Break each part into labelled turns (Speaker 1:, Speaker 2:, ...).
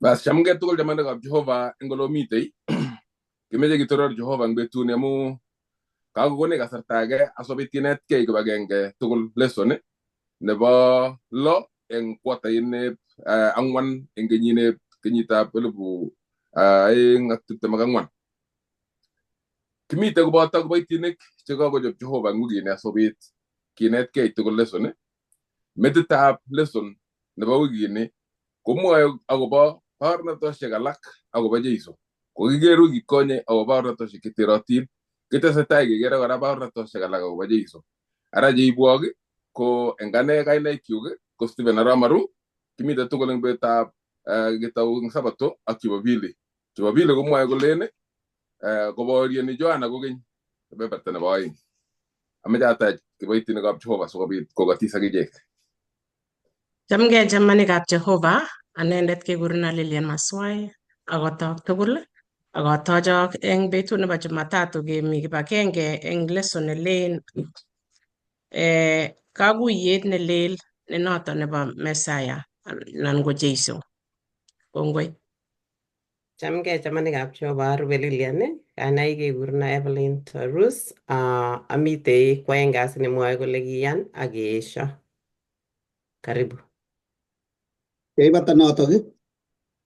Speaker 1: Bas chamge tugul jamana gab Jehova engolo mitei. Kimeje gitoror Jehova ngbetu nemu kago gone gasartage asobit kinet ke gabagenge tugul lesson nebo lo en kwata ine angwan engenyine kenyita pelebu en atute magangwan. Kimite gubata gubatinik chego go Jehova ngugine asobit kinet ke tugul lesson metitap lesson nebo wigine komo agoba Baornatosiek Alak agoba Jesu. Kogigeru gikonye agoba Baornatosiek kiterotin kitesetai kegere kora Baornatosiek Alak agoba Jesu. Ara jeibwogi ko engane kainaik kyuk ko Stephen Aramaru kimite tugul eng betap Kalenjin Sabbath ak Jumapili. Jumapili komwoe kolen kobaorieni Joana kogeny kebeberta nebo oeng. Ameche atach kiboitinikab Jehova sikobit kokotis akichek.
Speaker 2: Chamgei chamanikab Jehova, anendet kekurenon Lilian Maswai, akotok tugul, akotochok eng betut nebo Jumatatu kemi kibagenge eng lesson nelen kakuyet nelel ne noto nebo Messiah anan ko Jesu. Kongoi.
Speaker 3: Chamgei chamanikab Jehova, arube Lilian, kanai kekurenon Evelyn Torus, amitei kwaeng kasi nemwoe kole kiyan ak keesho. Karibu.
Speaker 4: Yeibata notok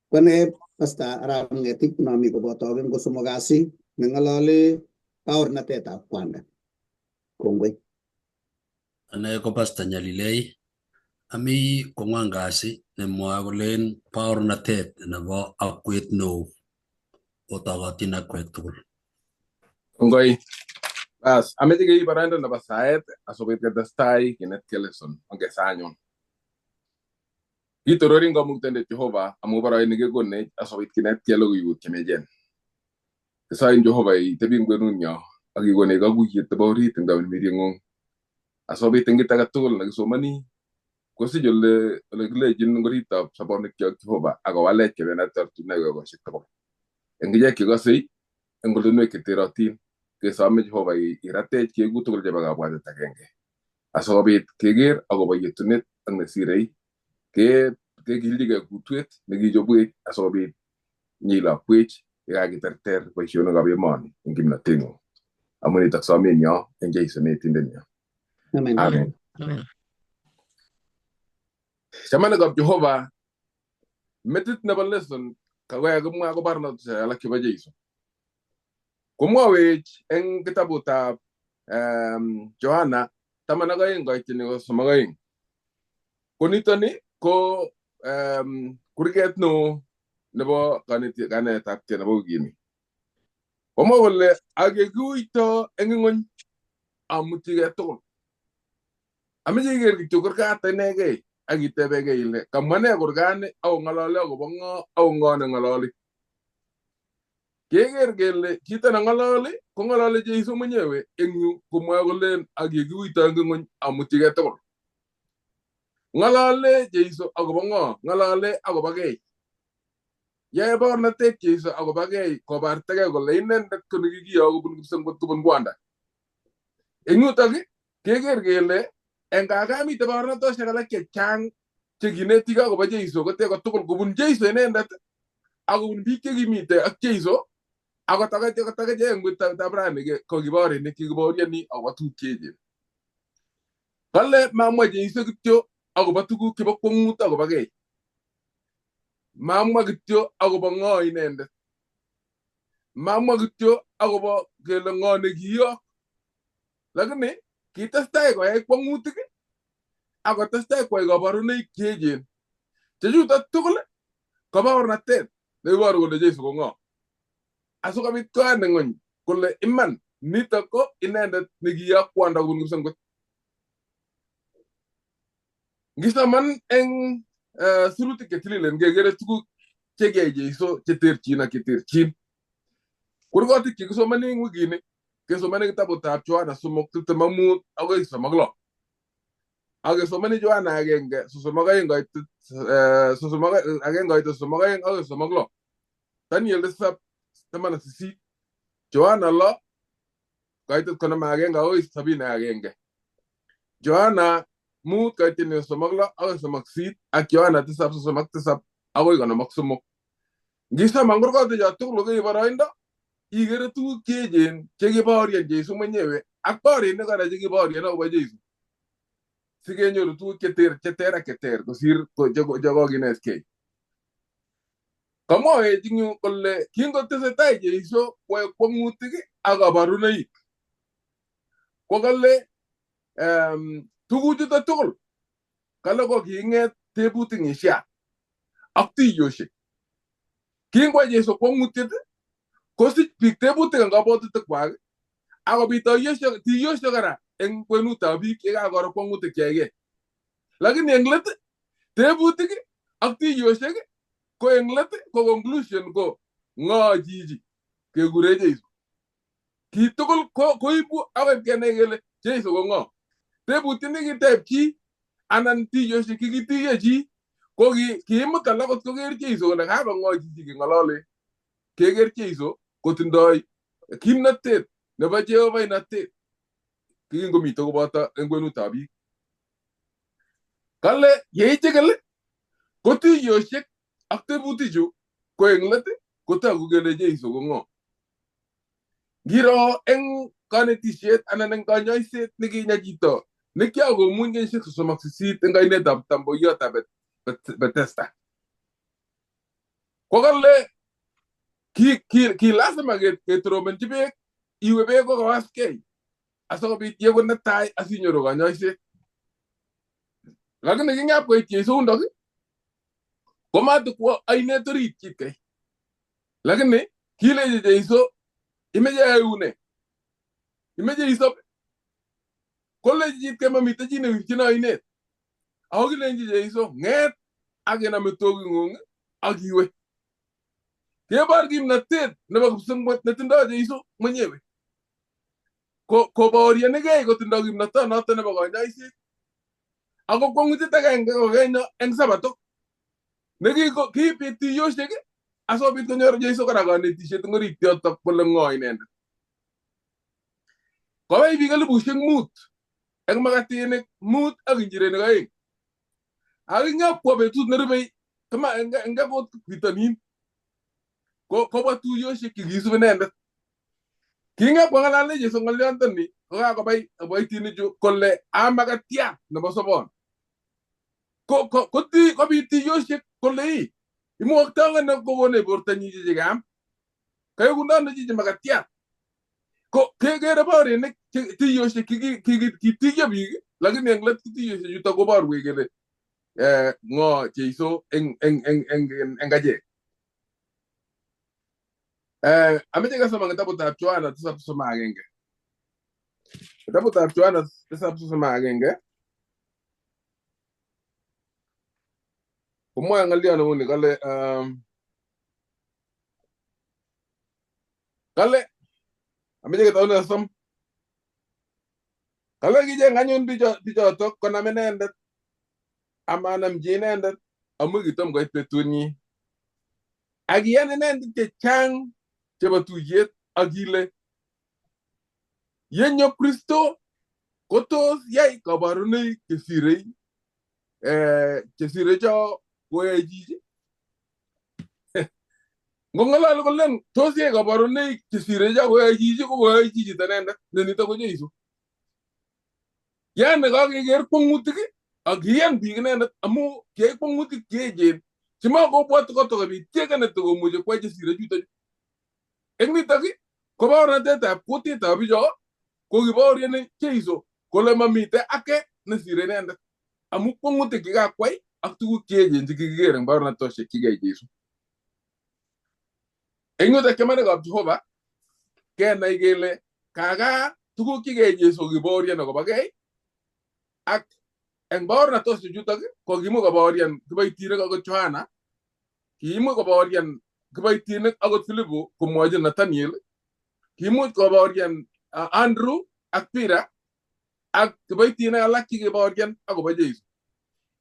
Speaker 4: kone Pastor Arap Ngetik nami kobotoken kosomok kasi neng'olole baornatetab kwanda. Kongoi.
Speaker 5: Ane ko Pastor Nyalilei ami kong'wan kasi nemwoe kolen baornatet nebo akwet neo otokotin akwek tugul.
Speaker 1: Kongoi. Bas, ameche kei baraindo nebo saet asobit ketestai kinetkei lesson onge sanyon. Kitororin kamuktaindet Jehova amu boroindo kekonech asobit kinetkei logoiwek chemechen. Kisoin Jehova itebi eng kwenunyo ak ikonech kakuyet nebo orit eng tamirmirieng'ung. Asobit eng kit age tugul nekisomani kosich ole kilejin ngoritab sobonikchok Jehova akowalech kebendat ortinwek tugul. Eng ichek chekosei eng olunwek cheterotin kesome Jehova iratech keeku tugul chebo kabwatet agenge. Asikobit keker akobo yetunet ak nesirei kekiljigei kutwet nekichobwech asikobit nyilakwech yekakiterter boisionikab emoni eng kimnoteng'ung. Amu nitok somenyo eng Jesu netindenyo. Amen. Chamanikab Jehova, metit nebo lesson kawek kimwa ko Baornatosiek alak chebo Jesu. Komwawech eng kitabutab Johana 12:32. Konitoni ko kurget neo nebo kanetab nebo wikini. Komwa kole akekiyuito eng ing'ony amutigei tugul. Ameche iker kityo kurgat inegei ak itebegei ile kamwa ne kurgani ako ng'ololi akobo ng'o ako ng'o neng'ololi. Keker kele chito neng'ololi ko ng'ololi Jesu mwenyewe eng yu komwoe kolen akekiyuito eng ing'ony amutigei tugul. Ng'olole Jesu akobo ng'o? Ng'olole akobo gei. Yae baornatet Jesu akobo gei kobartegei kole inendet ko nekikiyo kobun kipsengwet kobun kwanda. Eng yutok keker kele engagami baornatosiek alak chechang chekineti akobo Jesu koteko tugul kobun Jesu inendet akobun biik chekimite ak Jesu akotakache eng betutab rani ko kibaorinik chekibaoriani akobo tuguk cheechen. Kale mamwa Jesu kityo akobo tuguk chebo kwong'ut akobo gei. Mamwa kityo akobo ng'o inendet. Mamwa kityo akobo kele ng'o nekiyo. Lakini kitestai koyai kwong'utik akotestai koyai kabarunoik cheechen. Chechutok tugul ko baornatet neiboru kole Jesu ko ng'o. Asikobit koyan ng'ony kole iman nitok ko inendet nekiyo kwanda kobun kipsengwet. Ngisoman eng sirutik chetililen kekere tuguk chekiyai Jesu cheterchin ak cheterchin. Kurgotik chekisomani eng wikini kesomani kitabutab Johana 3:25 akoi 36. Akesomani Johana 1:32 akoi 36. Daniel 7:8. Johana 6:51 akoi 71. Johana 5:36 akoi 38 ak Johana 7:37 akoi 53. Ngisoman kurgotik cho tugul ko boroindo igere tuguk cheechen chekibaorien Jesu mwenyewe ak borinik kora chekibaorien akobo Jesu sikenyoru tuguk cheter kosir chekokinetgei. Kamwawech ing yu kole kingotesetai Jesu kwae kwong'utik ak kabarunoik ko kale tuguchuto tugul kale ko king'et tebutik ng'isiat ak tiyoshek. Kingwa Jesu kwong'utiet kosich biik tebutik eng kabwatutik kwak akobit tiyoshek kora eng kwenutab biik yekakoro kwong'utik cheyaigei. Lakini eng let tebutik ak tiyoshek ko eng let ko conclusion ko ng'o chichi kekure Jesu. Ki tugul koibu akoi kenai kele Jesu ko ng'o. Tebutiet nekiteb chi anan tiyoshek kikitiye chi ko kiimut alak kot koker Jesu kole kakong'o chichi keng'olole. Keker Jesu kotindoi kimnatet nebo Jehovainatet kingomite koboto eng kwenutab biik. Kale yeichikil ko tiyoshek ak tebutichu ko eng let kotogu kele Jesu ko ng'o. Ngiro eng kanetisiet anan eng kanyoiset nekinyaa chito nekiakomuny kenyisiek 38 eng kainetab tamboiyotab Bethesda. Ko kale ki lazima ketoromenchi beek iwe beek ko kawaskei asikobit yeku netai asinyoru kanyoiset. Lakini kingap koit Jesu undok komatikwo ainet orit chitkei. Lakini kilechi Jesu imeche ayune, imeche isop. Kolechi chitkei mamite chi newirchin ainet. Ako kilenchi Jesu ng'et ak inam mitwoging'ung ak iwe. Kebor kimnatet nebo kipsengwet netindoi Jesu mwenyewe. Kobaorionigei kotindoi kimnatonoto nebo kanyoiset. Ako kwong'utiet agenge kokenyo eng Sabato nekibit tiyoshek asikobit konyor Jesu kora kanetisiet eng orit yotok kole ng'o inendet. Kobai biik 5,000 eng makatinik 5 ak injirenik 2. Ak ingapkwa betut nerubei eng akot bitonin kobwa tuyoshek chekisubi inendet. Kingapkwa ng'alale Jesu ng'olyondoni kokakobai kiboitinichu kole makatiat nebo sobon. Kobit tiyoshek kole imukto ng'ene kokonech bortonyi chichi keam. Kaekundano chichi makatiat. Ko kekere borinik tiyoshek kitiyo biik lakini eng let tiyoshek chuto koborwech kele ng'o Jesu eng achek. Ameche kesoma kitabutab Yohana 7:1. Kitabutab Yohana 7:1 komwoe ng'olyo neuni kale ameche ketaune asom. Kale kicheng anyun bichotok konam inendet amanamchi inendet amu kitom koit betunyi. Ak kiyan inendet chechang chebo tuyet ak kile yenyo Kristo kotos yai kabarunoik chesire cho koyae chichi. Ngong'ololi kolen tos yai kabarunoik chesire cho koyae chichi ko koyae chichi inendet nenito ko Jesu. Yani kakeker kwong'utik ak kiyan biik inendet amu kiyai kwong'utik cheechen chemakobwoti kotokobit chekene tokomuchi kwai chesire chutochu. Eng nitok ko baornatetab kutitab bicho ko kibaoriani Jesu kole mamite ake nesire inendet amu kwong'utik chekakwai ak tuguk cheechen chekikiker eng baornatosiek chikiyai Jesu. Eng yutok chamanekab Jehova kenai kele kaka tuguk chekiyai Jesu kibaorian akobagei ak eng baornatosiek chutok ko kimuch kobaorian kiboitinik akot Johana, kimuch kobaorian kiboitinik akot Filipo komwochi Nathaniel, kimuch kobaorian Andrew ak Peter ak kiboitinik alak chekibaorian akobo Jesu.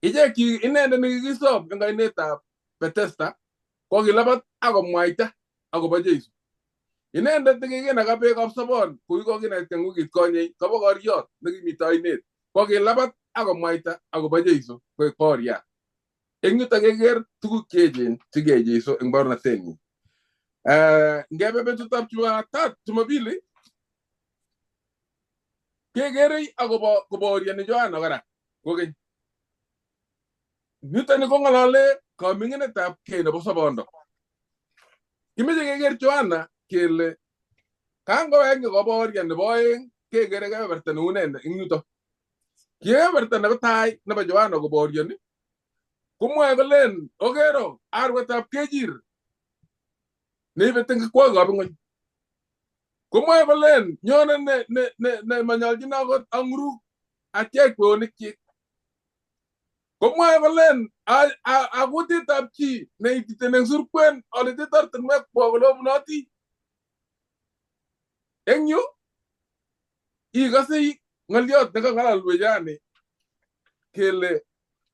Speaker 1: Ichek inendet nekikisob eng kainetab Bethesda ko kilabat akomwaita akobo Jesu. Inendet nekikinaka beekab sobon kokikokinet eng wikit konye kobo koriot nekimito ainet ko kilabat akomwaita akobo Jesu koek baoriat. eng yutok keker tuguk cheechen chekiyai Jesu eng baornatenyi. Ngebe betutab Jumapili kekerei akobo kobaoriani Johana kora kokeny. Nitoni ko ng'alale kaminginetab kei nebo sobondo. Kimeche keker Johana kele kangowek kobaorian nebo oeng kekere kebeberta neu inendet eng yutok. Kebeberta nebo tai nebo Johana kobaoriani komwoe kolen okero arwetab kejir neibe tengekwoikab ng'ony. Komwoe kolen nyone ne manyoljin akot ang'uruk atyech kweonikchik. Komwoe kolen a kutitab chi neititen eng surkwen olitit ortinwek kolobunoti. Eng yu ikose ng'oliot nekang'alalwech rani kele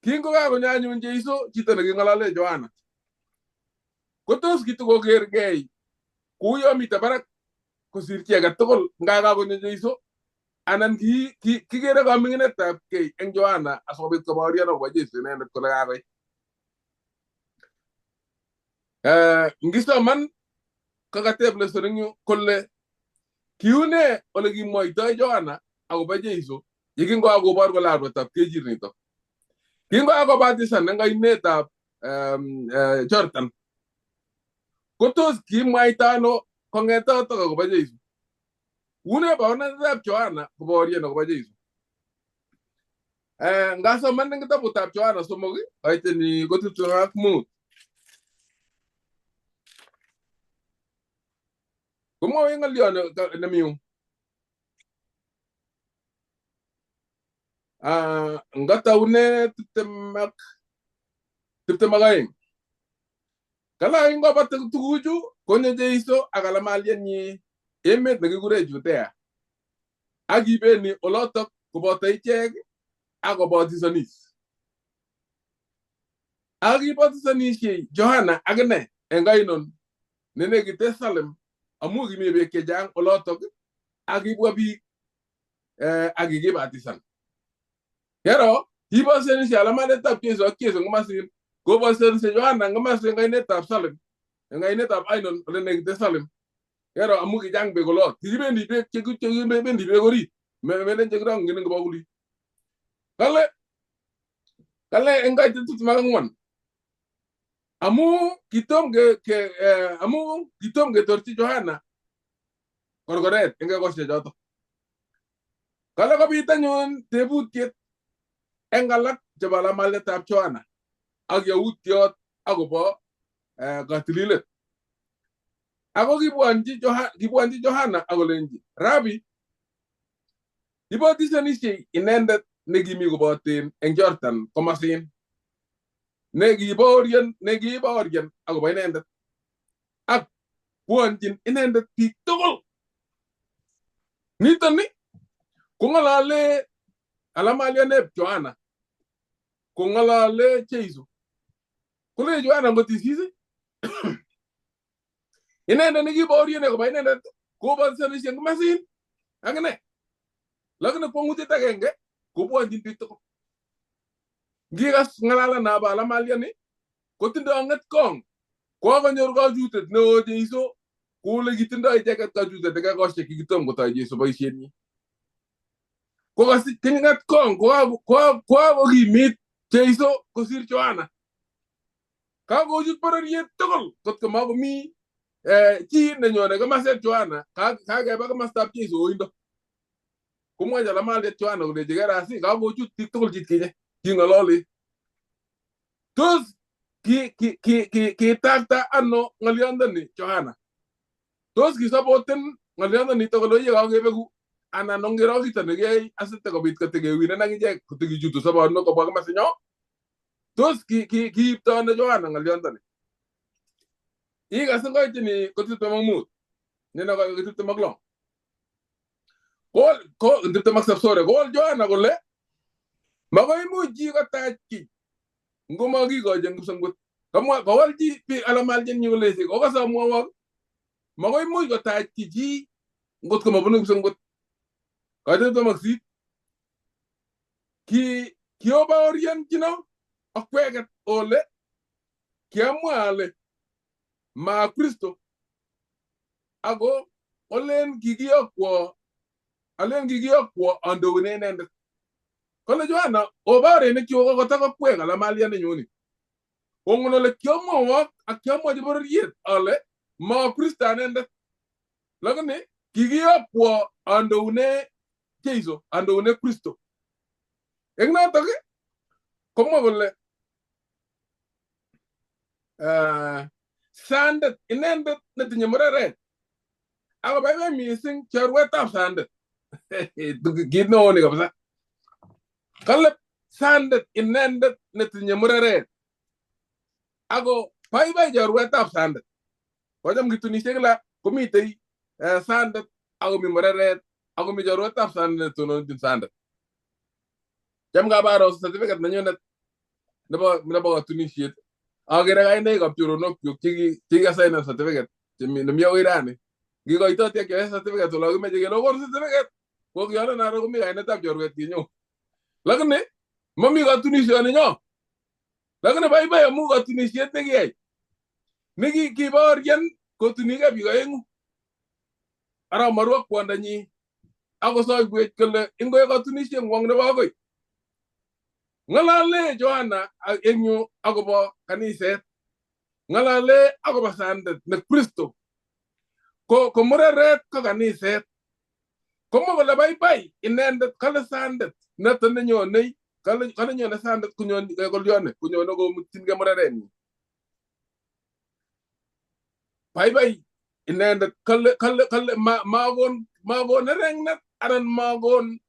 Speaker 1: kingokakonyo anyun Jeiso chito neking'alale Johana kotos kitokokergei kouyo mite barak kosir chi age tugul nga kakonyo Jeiso anan kikere kaminginetab kei eng Johana asikobit kobaorian akobo Jeiso inendet kole kakoit. Ngisoman kakateb lesson eng yu kole kiune ole kimwoitoi Johana akobo Jeiso yekingokakobor kole arwetab kejir nitok. Kingokakobatisan eng ainetab Jordan kotos kimwaita ano kong'ete yotok akobo Jeiso? Une baornatetab Johana kobaorian akobo Jeiso. Ngasoman eng kitabutab Johana somok aiteni ko 25 komwoe ng'olyo nemiu. Ngataune 22 kala ingobate tuguchu konyo Jeiso ak alamalienyi emet nekikure Judea akibeni olotok koboto ichek akobatisonis. Akibatisonisye Johana akine eng ainon nenekite Salem amu kimi beek chechang olotok akibwa biik akikibatisan. Kero kibatisonisye alamalitab Jeiso ak Jeiso ng'omasin kobatisonisye Johana ng'omasin eng ainetab Salem eng ainetab ainon ole nekite Salem. Kero amu kichang beek olot kikibendi beek chekibendi beek orit melen chekirong'yin eng kibakulit. Kale eng kaitet 24 amu kitom ketorchi Johana korkoret eng ekosiek chotok. Kale kobit anyun tebutiet eng alak chebo alamalitab Johana ak yautiot akobo katililet. Ako kibwanji Johana akolenji, Rabi, ibatisonisye inendet nekimi koboten eng Jordan komasin nekibaorian akobo inendet ak bwanjin inendet biik tugul. Nitoni kong'alale alamalioneb Johana kong'alale Jeiso kole Johana ngotisis inendet nekibaorian akobo inendet kobatisonisye komasin akine, lakini kwong'utiet agenge kobwanjin biik tugul. Ngikas ng'alalenab alamaliani kotindoi ng'etkong kokanyor kachutet neo Jeiso kole kitindoi icheket kachutet eng ekosiek kikitom kotoi Jeiso boisienyi. Kokasich ng'etkong kokakokimit Jeiso kosir Johana. Kakochut bororiet tugul kotko makomi chi nenyone komaseb Johana kakeba komostab Jeiso oindo. Komwochi alamaliet Johana kolechi kerasi kakochut biik tugul chitkinye king'ololi. Tos kitakta ano ng'olyondoni Johana? Tos kisapoten ng'olyondonito kole oye kakebeku anan ongero kito nekiyai asite kobit kotekewinen akichek kotekichutu sobonwek kobwa komasinyo? Tos kiipto ano Johana ng'olyondoni? Ikase ngoitini ko 25 neno ko 26 ko 27 kowol Johana kole makoi imuch chi kotach ki ngomakikochi kipsengwet. Kowol chi alamalchenyi kolechi okase amwowok makoi imuch kotach chi ngotko mabunu kipsengwet. Kaitet 28 kiobaorianchino akweket ole kiamwa ale ma Kristo ako olen kikiyokwo andoune inendet. Kole Johanna obarenik kyuk kokotakokwek ala malian nenyuni. Ongon ole kiamwowok ak kiamwochi bororiet ale ma Kristo inendet. Lakini kikiyokwo andoune Jesu, andoune Kristo. Eng notok komwa kole sandet inendet netinye mureret ako baibai mising chorwetab sandet. Kit neo ni kabisa. Kale sandet inendet netinye mureret ako baibai chorwetab sandet. Kocham kitunishe kila komitei sandet ako mi mureret ako mi chorwetab sandet netononchin sandet. Cham kabaro certificate nenyunet nebo katunisiet. Agere kainaikab choronok kyuk chekikasainen certificate nemi akoi rani. Ngikoitoti ak kyoe certificate ole kimeche kele okon certificate. Ko kyono naro komi kainetab chorwet kinyo. Lakini mami katunisioni nyo. Lakini baibai amu katunisiet nekiyai. Nikiborien kotunike biik aeng'u. Ara maru ak kwondonyi ako soiwech kole ingoi katunisiet ngwong nebo akoi. Ng'alale Johanna eng yu akobo kaniset. Ng'alale akobo sandet ne Kristo. Ko mureret ko kaniset. Komwa kole baibai inendet kale sandet neto nenyonei kale nyone sandet kunyone komutyinkei murerenyi. Baibai inendet kale magon nereng'net anan magon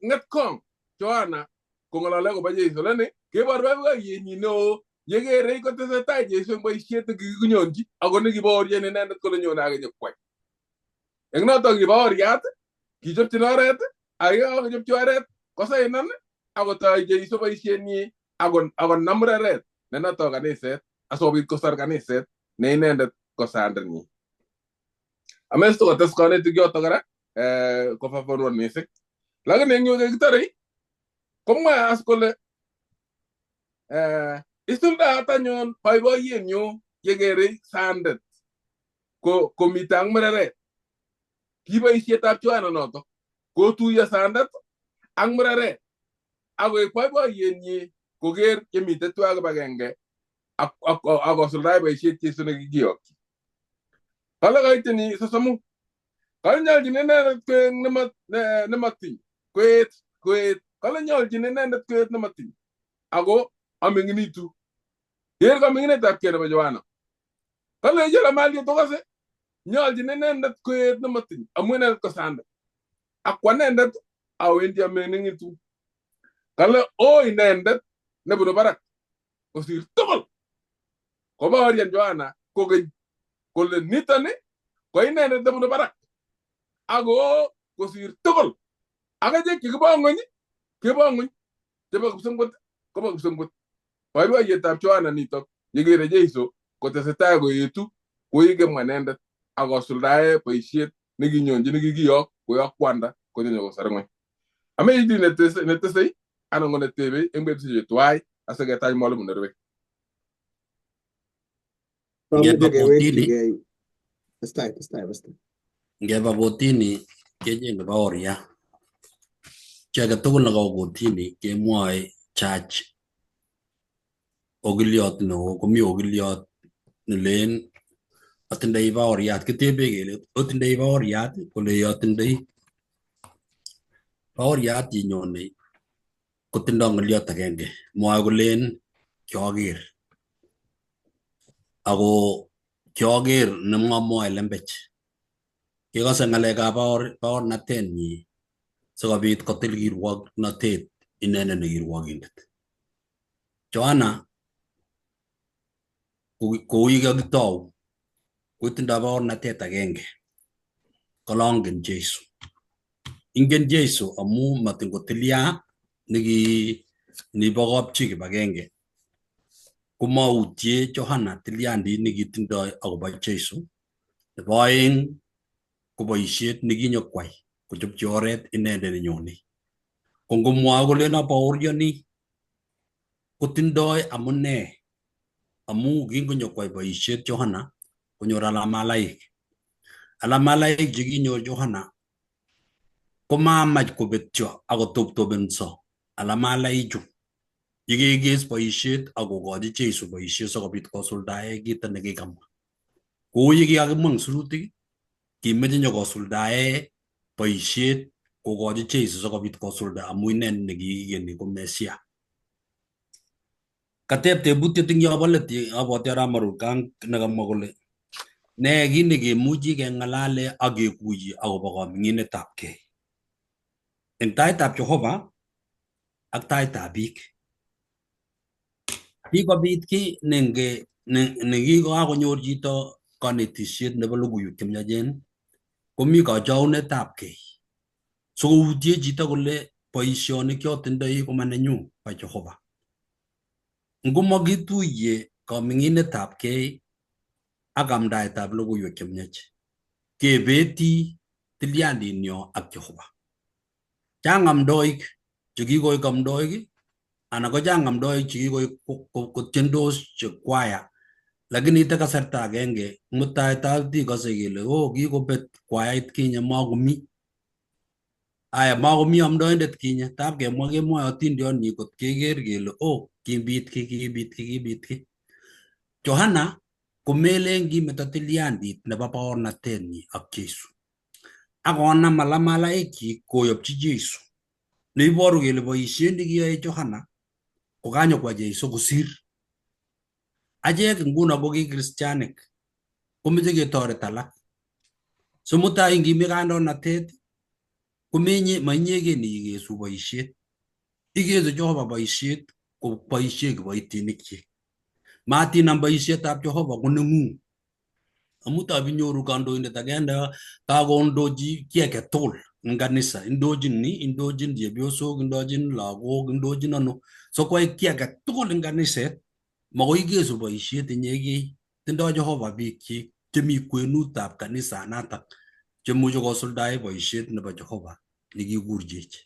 Speaker 1: ng'etkong Johanna kong'alale akobo Jesu. Lani kebor baibayenyi neo yekerei kotesetai Jesu eng boisiet nekikinyonji ako nekibaorien inendet kole nyone akinye kwai. Eng notok kibaoriat kichopchin oret ak yekakechopchi oret kosainan akotoi Jesu boisienyi akonam mureret ne notok kaniset asikobit kosor kaniset ne inendet ko sandenyi. Amesto kotes kanetik yotok kora kofafanwan mising. Lakini eng yu kekitorei komwa as kole isuldaat anyun boiboiyenyu yekerei sandet komite ak mureret. Ki boisietab Johanna notok kotuiyo sandet ak mureret akoek boiboiyenyi koker chemite tuwai kibagenge akosuldae boisiet Jesu nekikiyokyi. Kale kaitini sosomu kale nyoljin inendet kweet nematiny kweet kale nyoljin inendet kweet nematiny ako aming'initu. Ker kaming'inetab kei nebo Johanna. Kale ijala maliet okase nyoljin inendet kweet nematiny amu inendet ko sandet. Akwa inendet awendi aming'initu. Kale o inendet nebunu barak kosir tugul. Kobaorien Johanna kokeny kole nitoni ko inendet nebunu barak ako kosir tugul. Akachek chekibo ng'ony chebo kipsengwet kobo kipsengwet. Boiboiyetab Johanna nitok yekere Jesu kotesetai koetu koikemwa inendet akosuldae boisiet nekinyonji nekikiyok koyok kwanda konyo kosor ng'ony. Ame idi netesei anan ko netebei eng betusiek tuwai asiketach mwalimu nerube.
Speaker 5: Ngeba kotini kechenge baoriat. Chi age tugul nekawo kotini kemwoe church okiliot neo komi okiliot nelen atindoi baoriat. Kitebe kele otindoi baoriat kole atindoi baoriat yinyone kotindoi ng'oliot agenge mwoe kolen kioker ako kioker nemwamwoe lembech. Kekose ng'alekab baornatenyi sikobit kotil kirwoknotet inendet ne kirwokindet. Johanna kou yekakitou kotindoi baornatet agenge kole angen Jesu. Ingen Jesu amu matin kotilya nibo kapchi kibagenge komautie Johanna tilyandit nekitindoi akobo Jesu. Nebo aeng ko boisiet nekinyokwai kochopchi oret inendet nenyone. Ko ngomwoe kolen abaoriani kotindoi amune amu kingonyo kwai boisiet Johana konyor alamalaik chekinyor Johana komamach kobetyo akotoptobenso alamalaichu yekekes boisiet akokochi Jesu boisiet sikobit kosuldae kit nekikamwa. Kou yekikakimwa eng sirutik kimeche nyokosuldae boisiet kokochi Jesu sikobit kosulda amu inendet nekikikeni ko Mesia. Kateb tebutiet eng yobo let abwoti arap Marukang nekamwa kole ne kit nekemuchi keng'alale ak kekuye akobo kaming'inetabgei eng taitab Jehova ak taitab biik. Kikobit ki nekikakonyor chito kanetisiet nebo logoiwek chemiachen komi kachaunetabgei sikoutie chito kole boisionik chotindoi komanenyu bo Jehova. Ngomakituye kaming'inetabgei ak amdaetab logoiwek chemiach kebeti tilyandinyo ak Jehova. Chang amdoik chekikoik amdoik anan ko chang amdoik chekikoik kotiendos kwaya, lakini ite kasarta agenge mutai ikose kele kikobet kwayait kinye makomi. Aya makomi amdoindet kinye tab kemwae atindionyi kot keker kele kibit ki. Johana komelen kimeto tilyandit nebo baornatenyi ak Jesu. Akonam alamalaikyi koyopchi Jesu. Neiboru kele boisiet nekiyoe Johana kokanyokwa Jesu kosir. Achek nguno ko ki Christianik komeche ketoret alak. So mutai ngimi kandoinatet mainyegen ikesu boisiet. Ikesu Jehova boisiet ko boisie kiboitinikyi. Matinam boisietab Jehova ko neng'ung. Amu tabinyoru kandoindet agende kakondochi ki age tugul eng kanisa, indochin ni, indochin chepyosok, indochin lagok, indochin ano. So koai ki age tugul eng kaniset, makoi ikesu boisiet inyegei. Tindoi Jehova biikchi chemi kwenutab kanisanatak chemuche kosuldae boisiet nebo Jehova nekikurchech.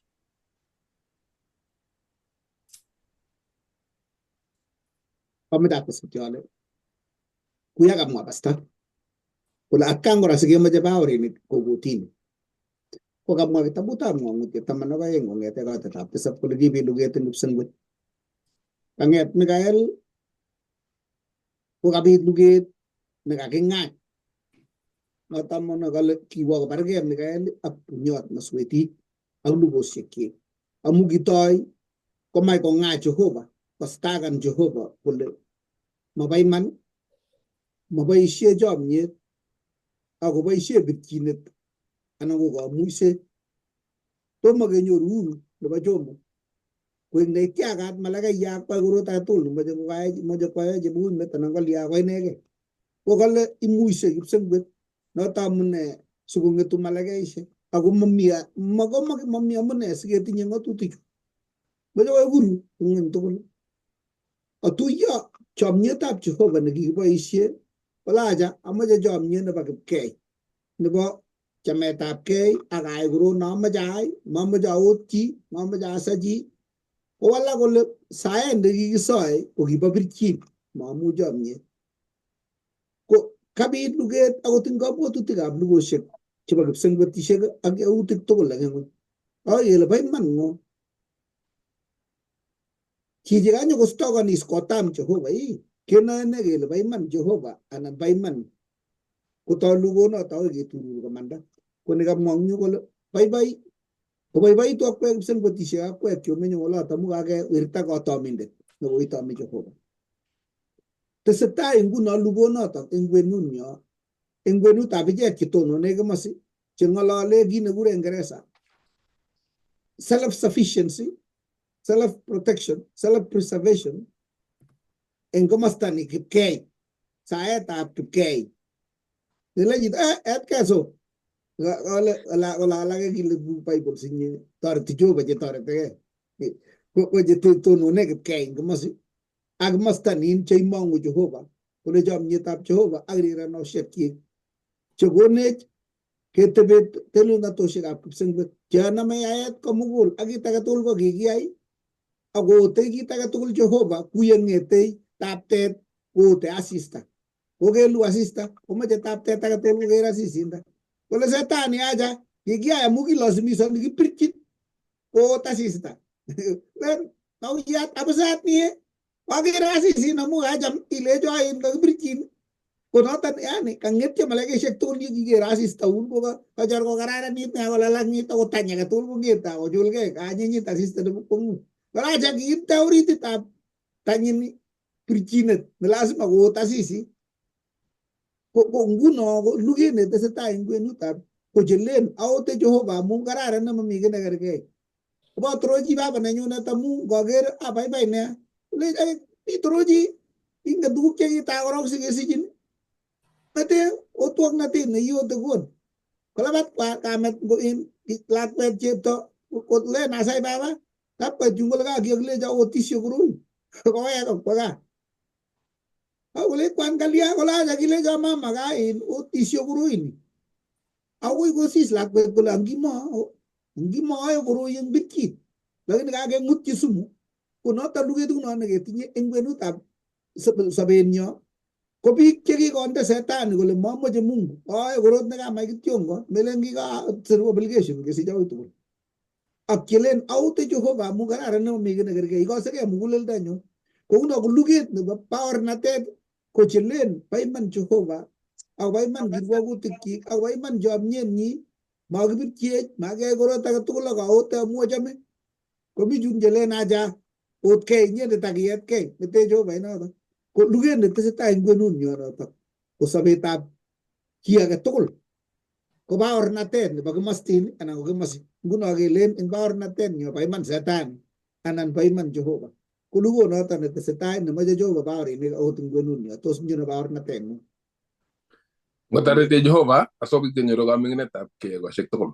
Speaker 4: Pametab kesutyole. Kuya kamwa pastor. Kole atkan kora sikemoche baorinik kokutini. Ko kamwa kitabutab ng'ong'utiet 12 kong'ete kaitetab 7 kole kibit luget eng kipsengwet. Kang'et Mikael ko kabit luget nekaking'any. Noto mona kole kiwo kobargei Mikael ak bunyot maswetik ak lugosiekyi. Amu kitoi komach kong'ach Jehova, kostakan Jehova kole maba iman, maboisie chomyet ako boisie birchinet anan ko kamuiset. Tomo kenyor uhuru nebo Jomo koek nekiakat malakayat kwai korot age tugul moche koyai chebunet anan kolya ko inegei. Ko kale imuise kipsengwet noto amune sikong'etu malakaisiek ako mami amune siketinye ng'atutichu. Moche koek uhuru eng tugul. Atuiyo chomyetab Jehova nekikiboisie kolaja amache chomyet nebo kipkei nebo chametabgei ak ayai korot nomoche ayai, mamoche aot chi, mamoche asa chi. Kowalak kole saet nekikisoe ko kibo birchin maamu chomyet. Ko kabit luget akot eng kabwatutikab lugosiek chebo kipsengwetisiek ak yautik tugul eng ng'ony. Kele bo iman ng'o chichi kanyokostokanis kotam Jehova kenoe ne kele bo iman Jehova anan bo iman kotoi lugonoto akoi keturur komanda. Ko nekamwa eng yu kole baibai koboiboitu akwek kipsengwetisiek akwek chomenye oloto amu kakewirta kotomindet nekoitomi Jehova. Tesetai nguno lugonoto eng kwenunyo, eng kwenutab ichek chetonone komosi cheng'olole kit nekure Ingeresa self-sufficiency, self-protection, self-preservation eng komosta ni kipkei, saetab kipkei. Nilechit etkei so wala alake kile Bible sinye toreti Jehova chetoretegei ko chetonone kipkei eng komosi ak komosta nin cheimong'u Jehova kole chomyetab Jehova ak riranosiekyi chekonech ketebet telelnatosiekab kipsengwet cheaname yaet komugul ak kit age tugul ko kikiyai akote kit age tugul Jehova kuye ng'ete taptet kote asista. Kokelu asista komache taptet age tugul koker asisinda. Kole setani acha kikiyai amu kilasimisani kipirchin koot asista. Len mauyat abusat nie akere asisin amu kacham ilecho ain kakipirchin. Konoton yani kangetyo malaikaisiek tugul kiker asista un kochor kokararanit nea kolalangit ako tany age tugul kong'ete akochulgei kanyinyit asista nebo kwong'ut. Koracha kiite orititab tanyini pirchinet ne lazima koot asisi. Ko nguno luget netesetai eng kwenutab kochelen aote Jehova amu kararan nemami kiy nekergei. Kobotorochi baba nenyunet amu ngoker abaibai nea. Lech itorochi ingen tuguk chekitai korok sikesichin. Mete otwoknatet neiote kon. Kolabat kamet lakwet chepto kolen asai baba kapkoit yun kole kakiyokilecho otisyo koroi. Kowek kwo gaa. Akole kwan kalya kolacha kilecho mama kain otisyo koroini. Akoi kosis lakwet kole angimoe koroi eng birchit. Lakini kakeng'utyi sumu. Konoto luget kuno neketinye eng kwenutab sobenyo. Ko biik chekikonde setani kole mamoche Mungu oe korot nekamach kityongo melen kikasir obligation kesich akoi tugul. Ak chelen aute Jehova amu kararan nemami kiy nekergei ikosegei muguleldonyu. Kouno ko luget nebo baornatet kochelen bo iman Jehova akobo iman kirwogutikchik akobo iman chomyenyi makibirchiech makiyai korot age tugul akaote amu achame. Komi chun chelen acha otkei inyendet akiyetkei mete Jehova inoto. Ko luget netesetai eng kwenunyo notok ko sobetab chi age tugul ko baornatet nebo kimostin anan ko kimosi. Nguno kelen eng baornatet nyo bo iman setani anan bo iman Jehova. Ko lugonoto netesetai nemoche Jehova baorinik akot eng kwenunyo. Tos miono baornatet ng'ung?
Speaker 1: Ngotarete Jehova asobik kenyoru kaming'inetab kegosiek tugul.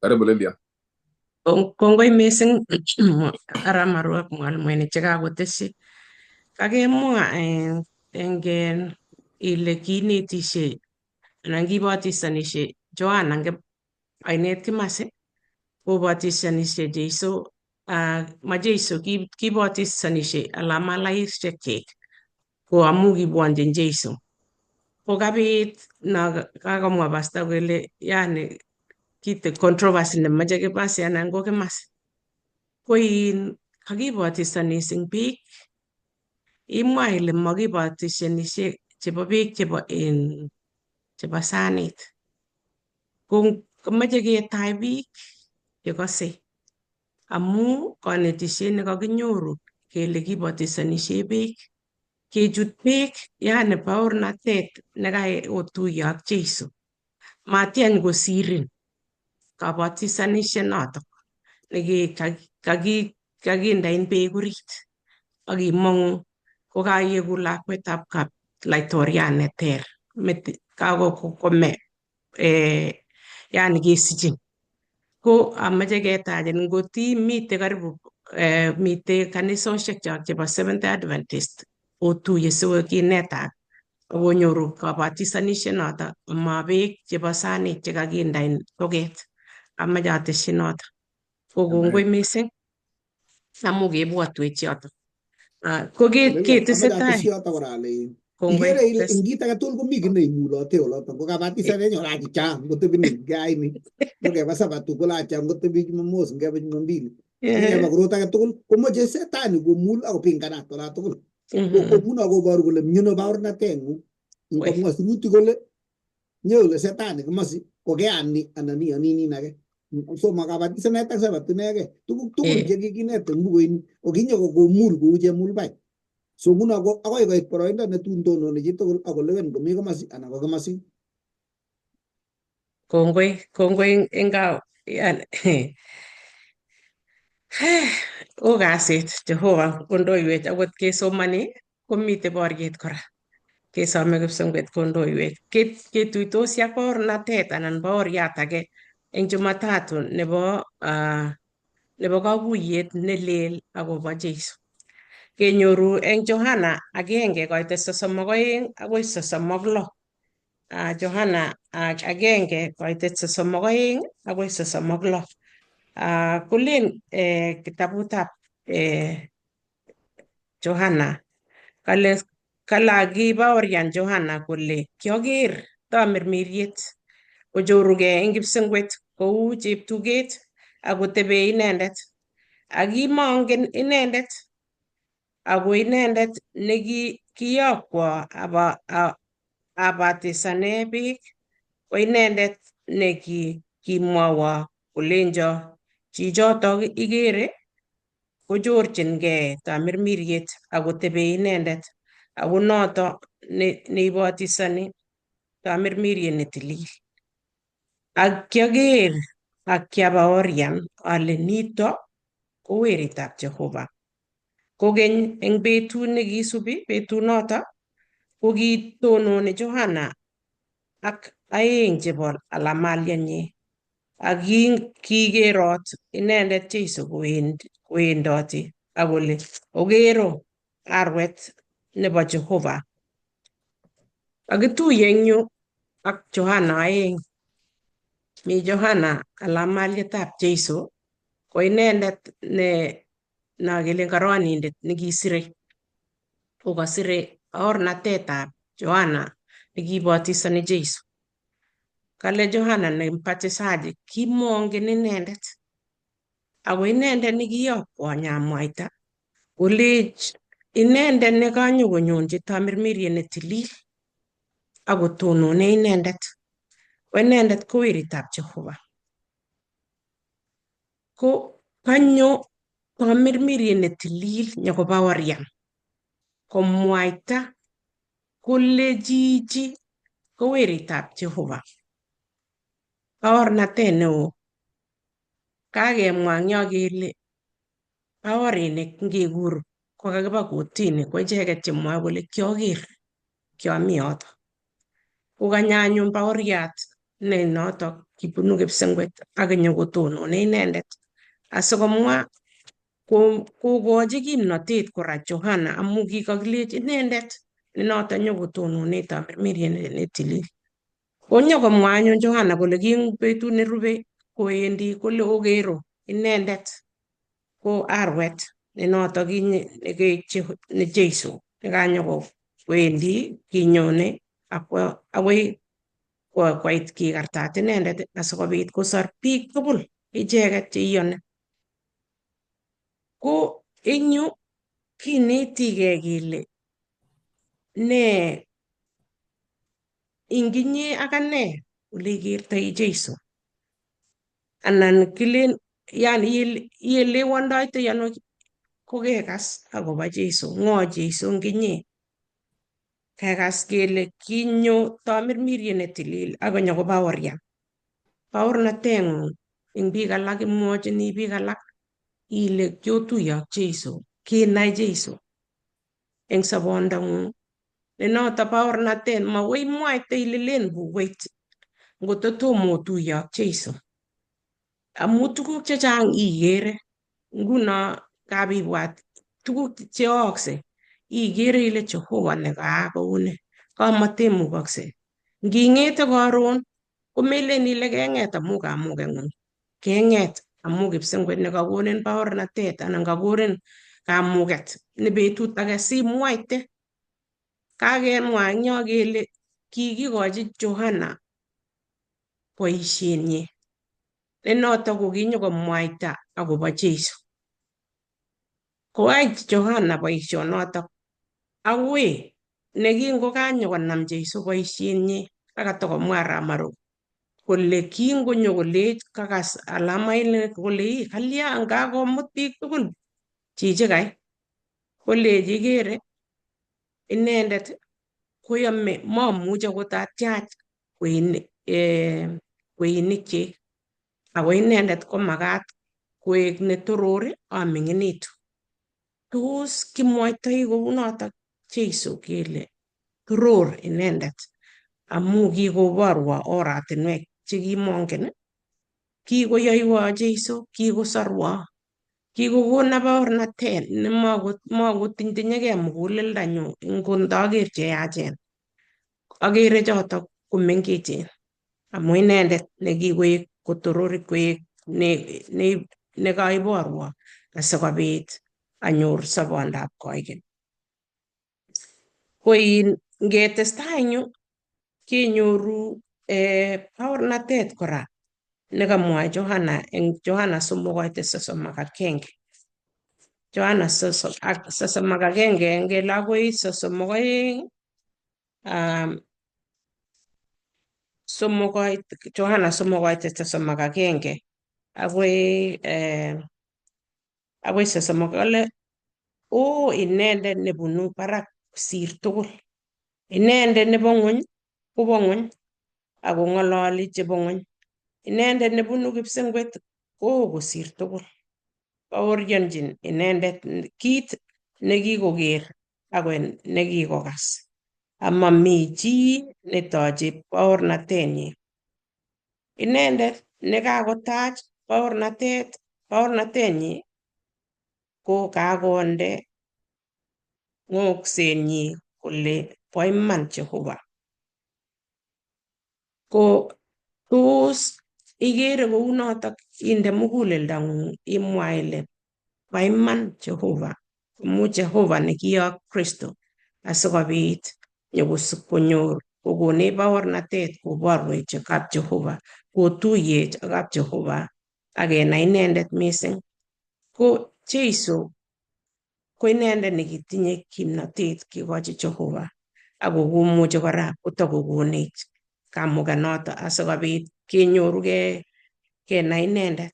Speaker 1: Karibu Lilian.
Speaker 2: Kongoi mising Aramaru ak mwalimuinik chekakotesyi. Kakemwa eng ile kinetishe anan kibotisonishe Joan eng ainet Kimasi kobotisonishe Jesu ma Jesu kibotisonishe alamalaisiek ko amu kibwonjin Jesu. Ko kabit na kakomwa pasta kole yani kite controversy nemoche Kimasi anan ko Kimasi. Ko kakibotisonis eng biik imwa ile makibotisonishe chebo biik chebo sanit. Komoche ketai biik chekose amu kanetishet nekakinyoru kele kibotisonishe biik kechut biik yani baornatet nekaotuiyo ak Jesu. Matiany kosirin kabotisonishe notok kakindein beek orit akimong'u kokaieku lakwetab laitoriat neter kakokome yani kesichin. Ko amache ketachin ngot imite karibu mite kanisosiek chok chebo Seventh Adventist otuye sikokinetak akonyoru kabotisonishe noto ama beek chebo sanit chekakindein toget. Amache atesyi noto. Ko kongoi mising amu kebwotwech yoto. Ko ketesetai.
Speaker 4: Ikere ile eng kit age tugul komi kiy neimulote oloto. Ko kabatisanet nyo chang ngotebi ni gaini. Ngeba Sabato kolacha ngotebi Jumamos ngeba Jumapili. Ngeba korot age tugul komoche setani komul akopinganat ola tugul. Ko nguno koboru kole miono baornatet ng'ung. Ngomwa sirutik kole nyole setani kimosi kokeyan ni anan iyoni nin age. So makabatisanet ak Sabato inege. Tuguk tugul chekikinet eng bukuini kokinyo komul kou chemulbai. So nguno akoi koit boroindo netun tononi chitugul akolewen komi komosi anan ko komosi.
Speaker 2: Kongoi engao o kasit Jehova kondoiwech akot kesomani komite boriet kora. Kesome kipsengwet kondoiwech. Ketuitosi ak baornatet anan baoriat age eng Jumatatu nebo kakuyet nelel akobo Jesu. Kenyoru eng Johana 1:32 akoi 36. Johana 1:32 akoi 36. Kolen kitabutab Johana kale kibaorian Johana kole kioker tamirmiriet kochorugei eng kipsengwet kou cheptuget akotebe inendet akimongen inendet ako inendet nekiyokwo abatisane biik ko inendet nekimwowo kolenjo chichotok ikere kochorchingei tamirmiriet akotebe inendet ako noto neibatisani tamirmiriet netilil ak kioker ak kiabaorian ale nito ko weritab Jehova. Kokeny eng betut nekisubi betunoto ko kitononi Johana ak aeng chebo alamalianyi ak kikerot inendet Jesu kowendoti akole okero arwet nebo Jehova. Kakituye eng yu ak Johana aeng. Mi Johana alamalietab Jesu ko inendet nakele koronindet nekisire kokasire baornatetab Johana nekibatisani Jesu. Kale Johana ne mbatisaji kimongen inendet ako inendet nekiyokwo nyamwaita kolech inendet nekanyokonyonji tamirmiriet netilil akotonone inendet ko inendet ko weritab Jehova. Ko kanyo tamirmiriet netilil nyokobaorian komwaita kole chichi ko weritab Jehova. Baornatet neo. Kakemwa eng yo kele baorinik ngekur kokakiba kotini ko icheket chemwoe kole kioker, kiami yoto. Kokanyo anyun baoriat ne notok kibunu kipsengwet akonyokotonone inendet asikomwa kokochi kimnotet kora Johana amu kikakilech inendet ne noto nyokotonone tamirmiriet netilil. Konyokomwa anyun Johana kole ki eng betut nerube kowendi kole okero inendet ko arwet ne noto ne Jesu nekanyokowendi kinyone akoi koit kikartat inendet asikobit kosor biik tugul icheket cheiyoni. Ko eng yu kinetigei kele ne inginye ak ane olekertoi Jesu anan kilen yani ielewandoitoi ano kokekas akobo Jesu. Ng'o Jesu eng inye? Kekas kele kinyo tamirmiriet netilil akonyokobaorian. Baornateng'ung eng biik alak imwochini biik alak ile kiotuye ak Jesu, kinai Jesu eng sobondang'ung. Ne noto baornatet, makoi imwaite ile len bukuit ngototomo otuye ak Jesu. Amu tuguk chechang ikere, nguno kabibwat tuguk cheyookse ikere ile Jehova nekaa kouni, kamatemukaksei. Nging'ete karon komelen ile keng'et amu kamukeng'ung. Keng'et amu kipsengwet nekakonin baornatet anan kakonin kamuket ne betut age simwaite. Kakemwa eng yo kele kikikochi Johana boisienyi ne noto ko kinyokomwaita akobo Jesu. Koai Johana boisionoto akoi nekingokanyokonam Jesu boisienyi akatokomwa Ramaru kole kingonyokolech kakas alamainik kole kalya kakomut biik tugul chichi kai kolechi ikere inendet koyome mamuchi akot atyach kweinikchik ako inendet komakat koek netoror aming'initu. Tos kimwoitoi kounoto Jesu kele toror inendet amu kikoborwo oratinwek chekimongen, kikoyoiwo Jesu, kikosorwo, kikokono baornatet nemakotinytinyegei muguleldonyu ndaker cheyachen. Akere chotok komengechen amu inendet nekikoek kotoror koek nekaiborwo asikobit anyor sobondab koigeny. Koin ngetestai eng yu kenyoru baornatet kora nekamwa Johana eng Johana 3:31. Johana 3:31 ngele akoi 32 Johana 3:31 akoi 30 kole o inendet nebunu barak kosir tugul, inendet nebo ng'ony kobo ng'ony ako ng'ololi chebo ng'ony, inendet nebunu kipsengwet oo kosir tugul, baoryonchin inendet kit nekikoker ako nekikokas, amami chi netochi baornatenyi. Inendet nekakotach baornatenyi ko kakonde ng'oksenyi kole bo iman Jehova. Ko tos igere kounotok inde muguleldang'ung imwa ile bo iman Jehova, amu Jehova nekiyok Kristo asikobit konyor kokonech baornatet koborwech kap Jehova, kotuyech ak kap Jehova akenai inendet mising. Ko Jesu ko inendet nekitinye kimnotet kikochi Jehova ako komuchi kora kotakokonech kamukanoto asikobit kenyoru kenai inendet.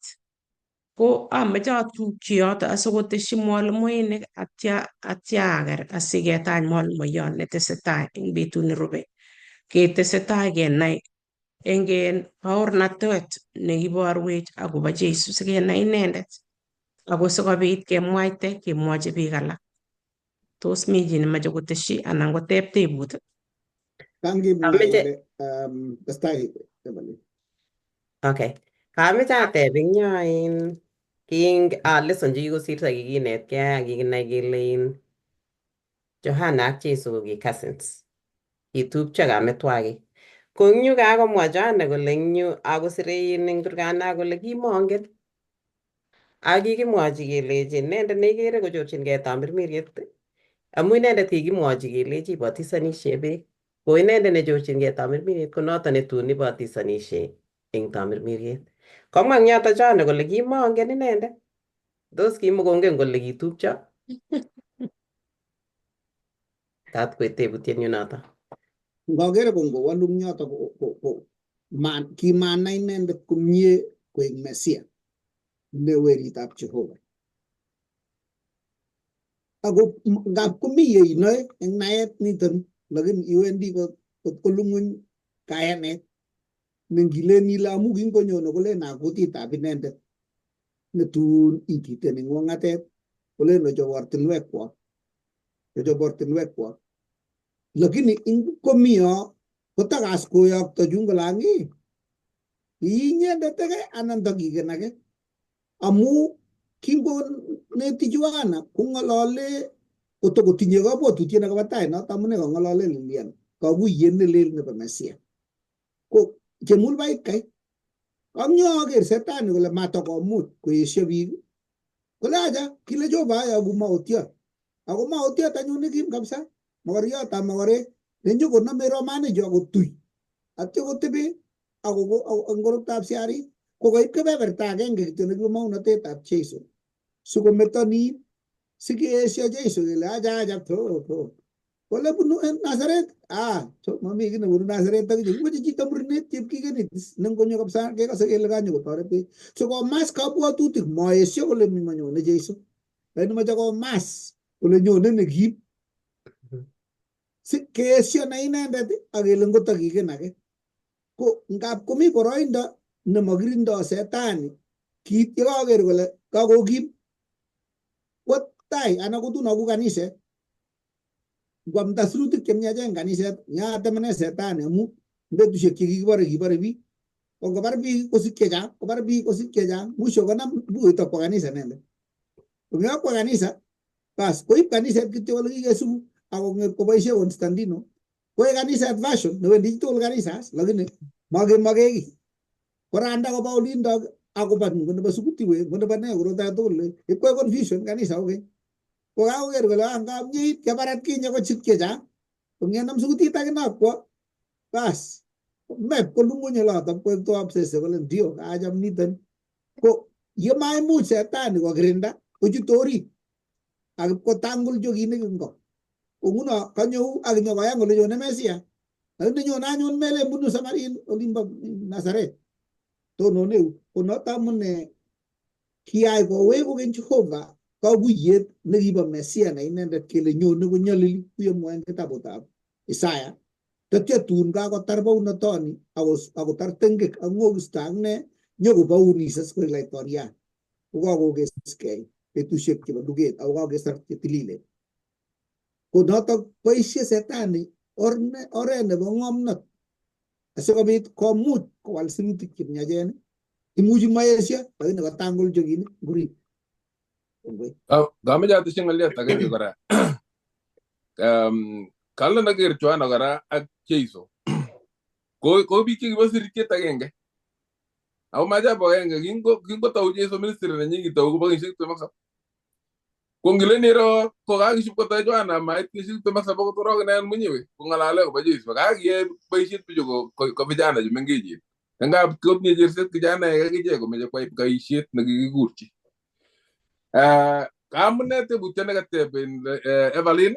Speaker 2: Ko ameche atukyi yoto asikoteshi mwalimuinik atya aker asiketach mwalimuiyot netesetai eng betut nerube. Ketesetai kenai eng baornatet nekiborwech akobo Jesu sikenai inendet ako sikobit kemwaite kemwochi biik alak. Tos mi chi nemoche koteshi anan koteb tebut?
Speaker 3: Okay. Kameche ateb eng yo lesson chekikosirto kikinetkei ak kikinai kele Johana ak Jesu ko ki cousins. Kitupcho kametwagik. Ko eng yu kakomwa Johana kole eng yu akosire eng Turkana kole kimongen. Ak kikimwochi kelechi inendet neikere kochorchinkei tamirmiriet amu inendet kikimwochi kelechi ibatisanishe beek. Ko inendet nechorchinkei tamirmiriet ko noto netun ibatisanishe eng tamirmiriet. Komwa eng yoto Johana kole kimongen inendet. Tos kimukongen kole kitupcho? Tat koek tebutienyu noto.
Speaker 4: Ngokere ko ngowolu eng yoto kimanai inendet komie koek Mesia ne weritab Jehova. Ako ngap komi yeinoe eng naet niton, lakini iwendi kot kolung'uny kayanet nengilen ile amu kingonyone kolen kutitab inendet netun ititen eng wang'atet kolen ochop ortinwekwok. Lakini komi yo kotakas koyokto chun kolangi inyendet ake anan takiken ake amu kingoneti Johana kong'olole kotokotinye kabwatutiet nekobo tai noto amune kang'olole Lilian kakuyet nelel nebo Mesia. Ko chemulbait kai ang nyoker setani kole matakomuch koesio biik kole acha kile Jehova ayaku maotiot ako maotiot anyun nekim kabisa mokoriotab mokorek nenyokonome romanichu akotui atyo kotebe ngoroktab siarik kokoib kebeberta agenge kityo nekibo maunotetab Jesu sikometo nin sikeesio Jesu kele acha kole bunu Nazaret mami kii nebunu Nazaret akije kimoche chito murnet chepkikenit nengonyo kabisa kekose kele kanyo kotoretech sikomas kabwatutik moesio kole manyone Jesu lakini moche komas kole nyone nekim keesio na inendet akele ngotakiken ake. Ko ngap komi boroindo nemakirindo setani kit yekaker kole kakokim kwo tai anan kotun aku kaniset kwamda sirutik chemiachen kaniset nyatemene setani amu betusiek kibore biik ko ngobar biik kosik chechang mwisho konam bukuito kwa kanisa inendet. Ngakwa kanisa bas koib kaniset kityo ole kikesubu akong'et koboisie Constantino koek kaniset version newendi tugul kanisa lakini makeki koranda koba olindo akoba nebo sukuti we nebo ne korota tugul ipkoe confusion kanisa okay ko kakoker kole ngap nyit kebaret kinye ko chit chechang kongenam sukutit akinakwo bas mep kolungunye lotok koek to obsese kole ndio kaacham niten ko yemaimuch setani kokirinda kochut orit akipkotangul chokinik ing ko nguno kanyou akinyokoya kole nyone Mesia lakini nyone anyun mele bunu Samarin olimbo Nazaret tononeu konoto amune kiyai kowek kokeny Jehova kakuyet nekibo Mesia na inendet kele nyone konyolili kuyemwoe eng kitabutab Isaya tatya tun kakotar baunatoni akotar tengek ak ng'okisto ak ne nyokobaunis koek laitoriat kokakokeskei betusiek chebo duket ako kakesar chetililen ko notok boisie setani oret nebo ng'omnot asikobit komuch kowal sirutik chemyachen imuchi maesio lakini kotangul chokinik ngurip
Speaker 1: Kameche atesyi ng'oliot agenge kora. Kale naker Joanna kora ak Jesu. Ko biik chekibo siritiet agenge. Ako maajabu agenge kingotou Jesu ministry nenyi kitou ko kenyisiek 27. Ko ngile niro ko kakiship kotoi Joanna mait kenyisiek 27 kotorok inendet mwenyewe kong'alale akobo Jesu. Kakiyai boisiet bichu ko vijana chemengechen. Ngap kotinye cherset kijanaek akichek komeche kwai boisiet nekikikurchi. Amune tebutyo nekateben Evelyn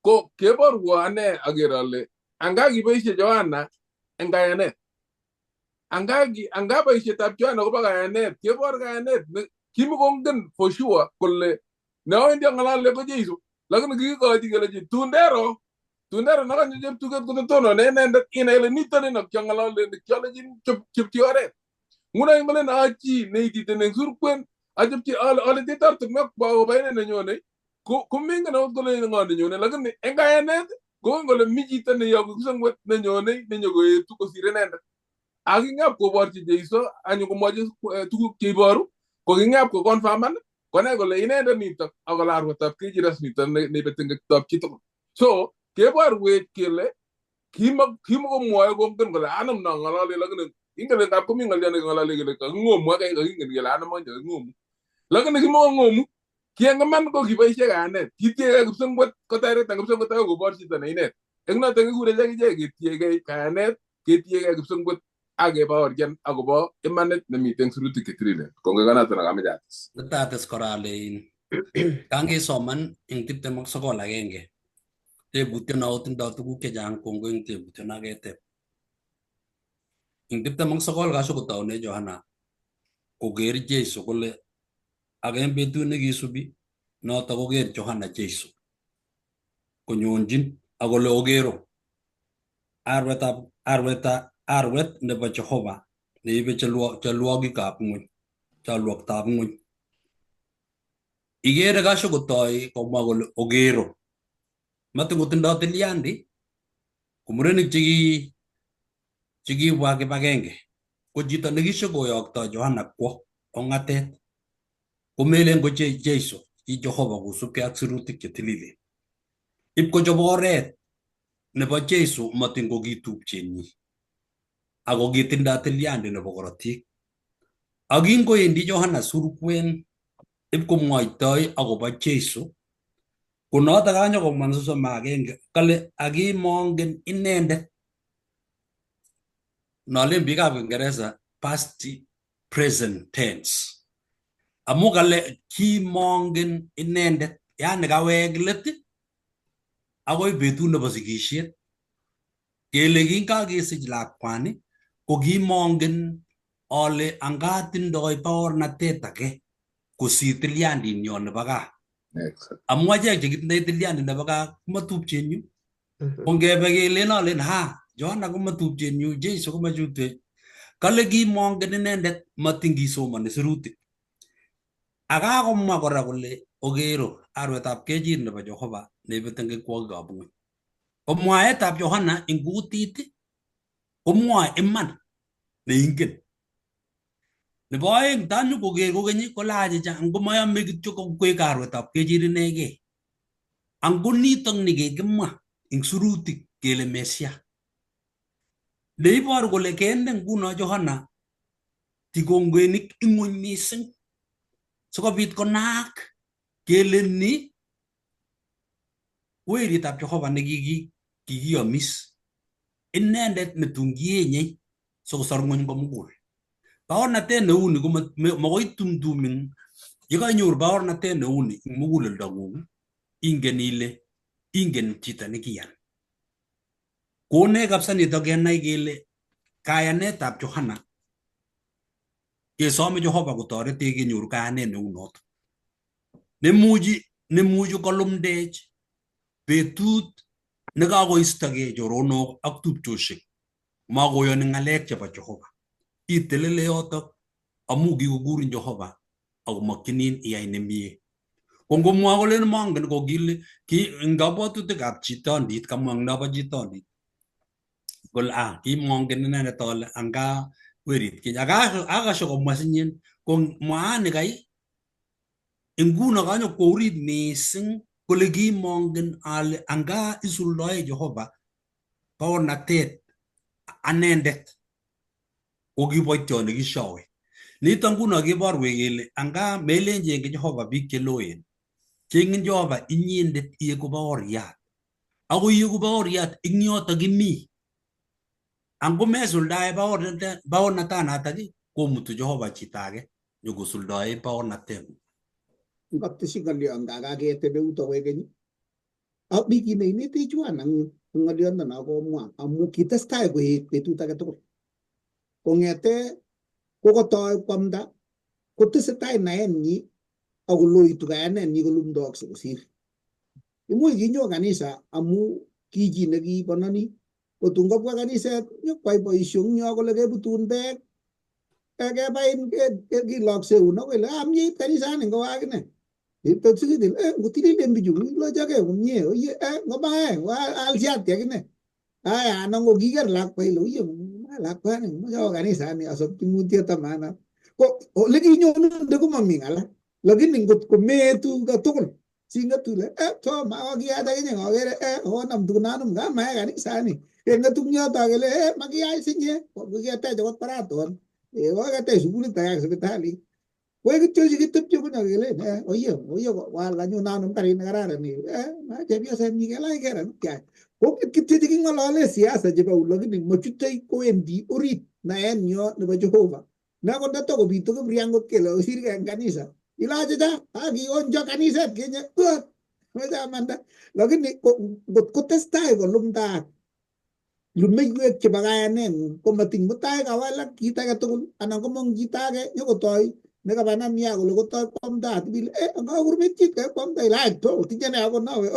Speaker 1: ko keborwo ane aker ale anga kiboisie Joanna eng kayanet. Anga boisietab Joanna kobo kayanet, kebor kayanet kimukongen for sure kole newendi ng'alale ko Jesu. Lakini kikikochi kelechi tundero nakanyo cheptuket kotonone inendet inai ile nitoni nakyang'alale nekyalechin chepchi oret. Nguna ingole na achi neititen eng surkwen achepchi ale tetartumwek kwa koba ine nenyone ko mengen akot kole ng'o nenyone lakini eng kayanet kongen kole mi chito neyoku kisengwet nenyone nenyokoetu kosir inendet. Aking'ap koborchi Jesu anyo komwochi tuguk cheiboru ko king'ap ko confirman konai kole inendet nitok ako larwetab kechiras nitok nebete ng'ektob chitugul. So keborwech kele kimukomwoe kongen kole anam na ng'alale lakini ingele ngap komi ng'olyo neking'olole kele kaking'omu ake kakingen kele anam anje kaking'omu lakini kimokong'omu kieng iman ko kiboisie kayanet kitiegei kipsengwet kotaret ang kipsengwet akoi kobor chito ne inet eng notok kikure akichek ketiegei kayanet ketiegei kipsengwet akebaorian akobo imanit nemite eng sirutik chetililen kongoi konoto nekameche ates.
Speaker 5: Netates kora ale kangesoman eng 29 tebutyo no tindoi tuguk chechang kongoi eng tebutyo no keteb. Eng 29 kashokotaune Johana koker Jesu kole ak eng betut nekisubi notok koker Johana Jesu konyonjin akole okero arwet nebo Jehova neibe chalwogikab ng'ony chalwoktab ng'ony. Ikere kashokotoi komwa kole okero matikotindoi tilyandi ko murenik chekibwa kibagenge ko chito nekishokoyoktoi Johana kwo ong'atet komelen ko Jesu chi Jehova kosubkei ak sirutik chetililen. Ipkochob oret nebo Jesu matin ko kitupchenyi ako kitindoi tilyandi nebo korotik. Akingoendi Johana surkwen ipkomwoitoi akobo Jesu konotok kanyokomwa nesosome agenge kale akimongen inendet nolen biikab Kingereza past present tense amu kale kimongen inendet yani kawek let akoi betut nebo sikisiet kele kinkakesich lakwani ko kimongen ale angatindoi baornatet age kosir tilyandinyo nebo gaa. Amu achek chekitindoi tilyandit nebo gaa komatupchenyu kongebe kelen alen Johana komatupchenyu Jesu komachutwech kale kimongen inendet matingisomani sirutik. Akakomwa kora kole okero arwetab kechir nebo Jehova neibete ng'ekwogikab ng'ony. Ko mwaetab Johana eng kutit komwoe iman neingen. Nebo aeng tanyu koker kokeny kolachicha ngomayome kityo koek arwetab kechir inegei. Ango nitok nikikimwa eng sirutik kele Mesia. Neiboru kole kende nguno Johana tikongwenik ing'ony mising sikobit konaak kele ni weritab Jehova kikiyomis inendet netungienye sokosor ng'ony komugul. Baornatet neuni ko makoi tumtumin ye kanyor baornatet neuni ing muguleldong'ung ingen ile ingen chito nekiyan. Kone kabisa nito kenai kele kayanetab Johana kesome Jehova kotoretech kenyor kayanet neu noto. Nemuchi kolumdech betut nekakoistogei choronok ak tupchosiek makoyoni ng'alek chebo Jehova. Itelele yotok amu kikukurin Jehova akomakchinin iyai nemie. Ko ngomwa kolen mangen ko kile ing kabwatutikab chitondit, kamwa ing nabo chitondit kole kimongen inendet ale anga werit keny. Akashe komwa sinyen ko mwaani kai nguno kanyo kourit mising kole kimongen ale anga isuldoe Jehova baornatet anendet ko kiboityo nekishawe. Nito nguno keborwech kele anga melenjenge Jehova biik cheloen, chengin Jehova inyendet ieku baoriat. Ako ieku baoriat ing yotok imi. Ango mesuldae baornatanatak komutu Jehova chito age nyokosuldae baornatengung.
Speaker 4: Ngotesi ng'olyon kakaketebe uto wekeny. Mi kit neinetech ang ng'olyondo komwa amu kitestai koet betut age tugul. Kong'ete kokotoi kwamda kotesetai naenyi akoloitu kayanenyi kolumdookse kosir. Imuch kinyo kanisa amu ki chi nekibanani kotun kobwa kaniset nyokwai boisionyo kole kebutun beek kebain kilokseun akole mieit kanisani ngowak ine. Itotsikitil ngotililen bichu kilochake komie oye ngomae alsiati akine. Aya anan ko kiker lakwa ile oye lakwani mocho kanisani asopchi mutiet amana. Ko ole kinyonunde komami ng'ala. Lakini ngot kometu katugul sing'etu ile to makiyat akinye ngokere onam tukunanum kamae kanisani. Keng'etu ng'yoto akele makiyai sinye koketech akot paraton koketech sukulit age sipitalit. Kowe kityo chekitepche kunya kele oye wal anyunanum karit nekararan chepyoset nyi kelach keran kyai. Ko kityo cheking'olole siasa chebo lakini machutei kowendi orit naenyo nebo Jehova. Nako ndatokobitu kibriangot kele osirke eng kanisa ilache cha kionjo kaniset kenye amanda. Lakini ngot kotestai kolumdaat lumeiwek chebo kayaneng'ung komatiny mutai kawalak kit age tugul anan komong chito age nyokotoi nekabanamia kole kotoi kwamdaat bile ngakurmit chit kwamda ilach to tinye ne ako nawe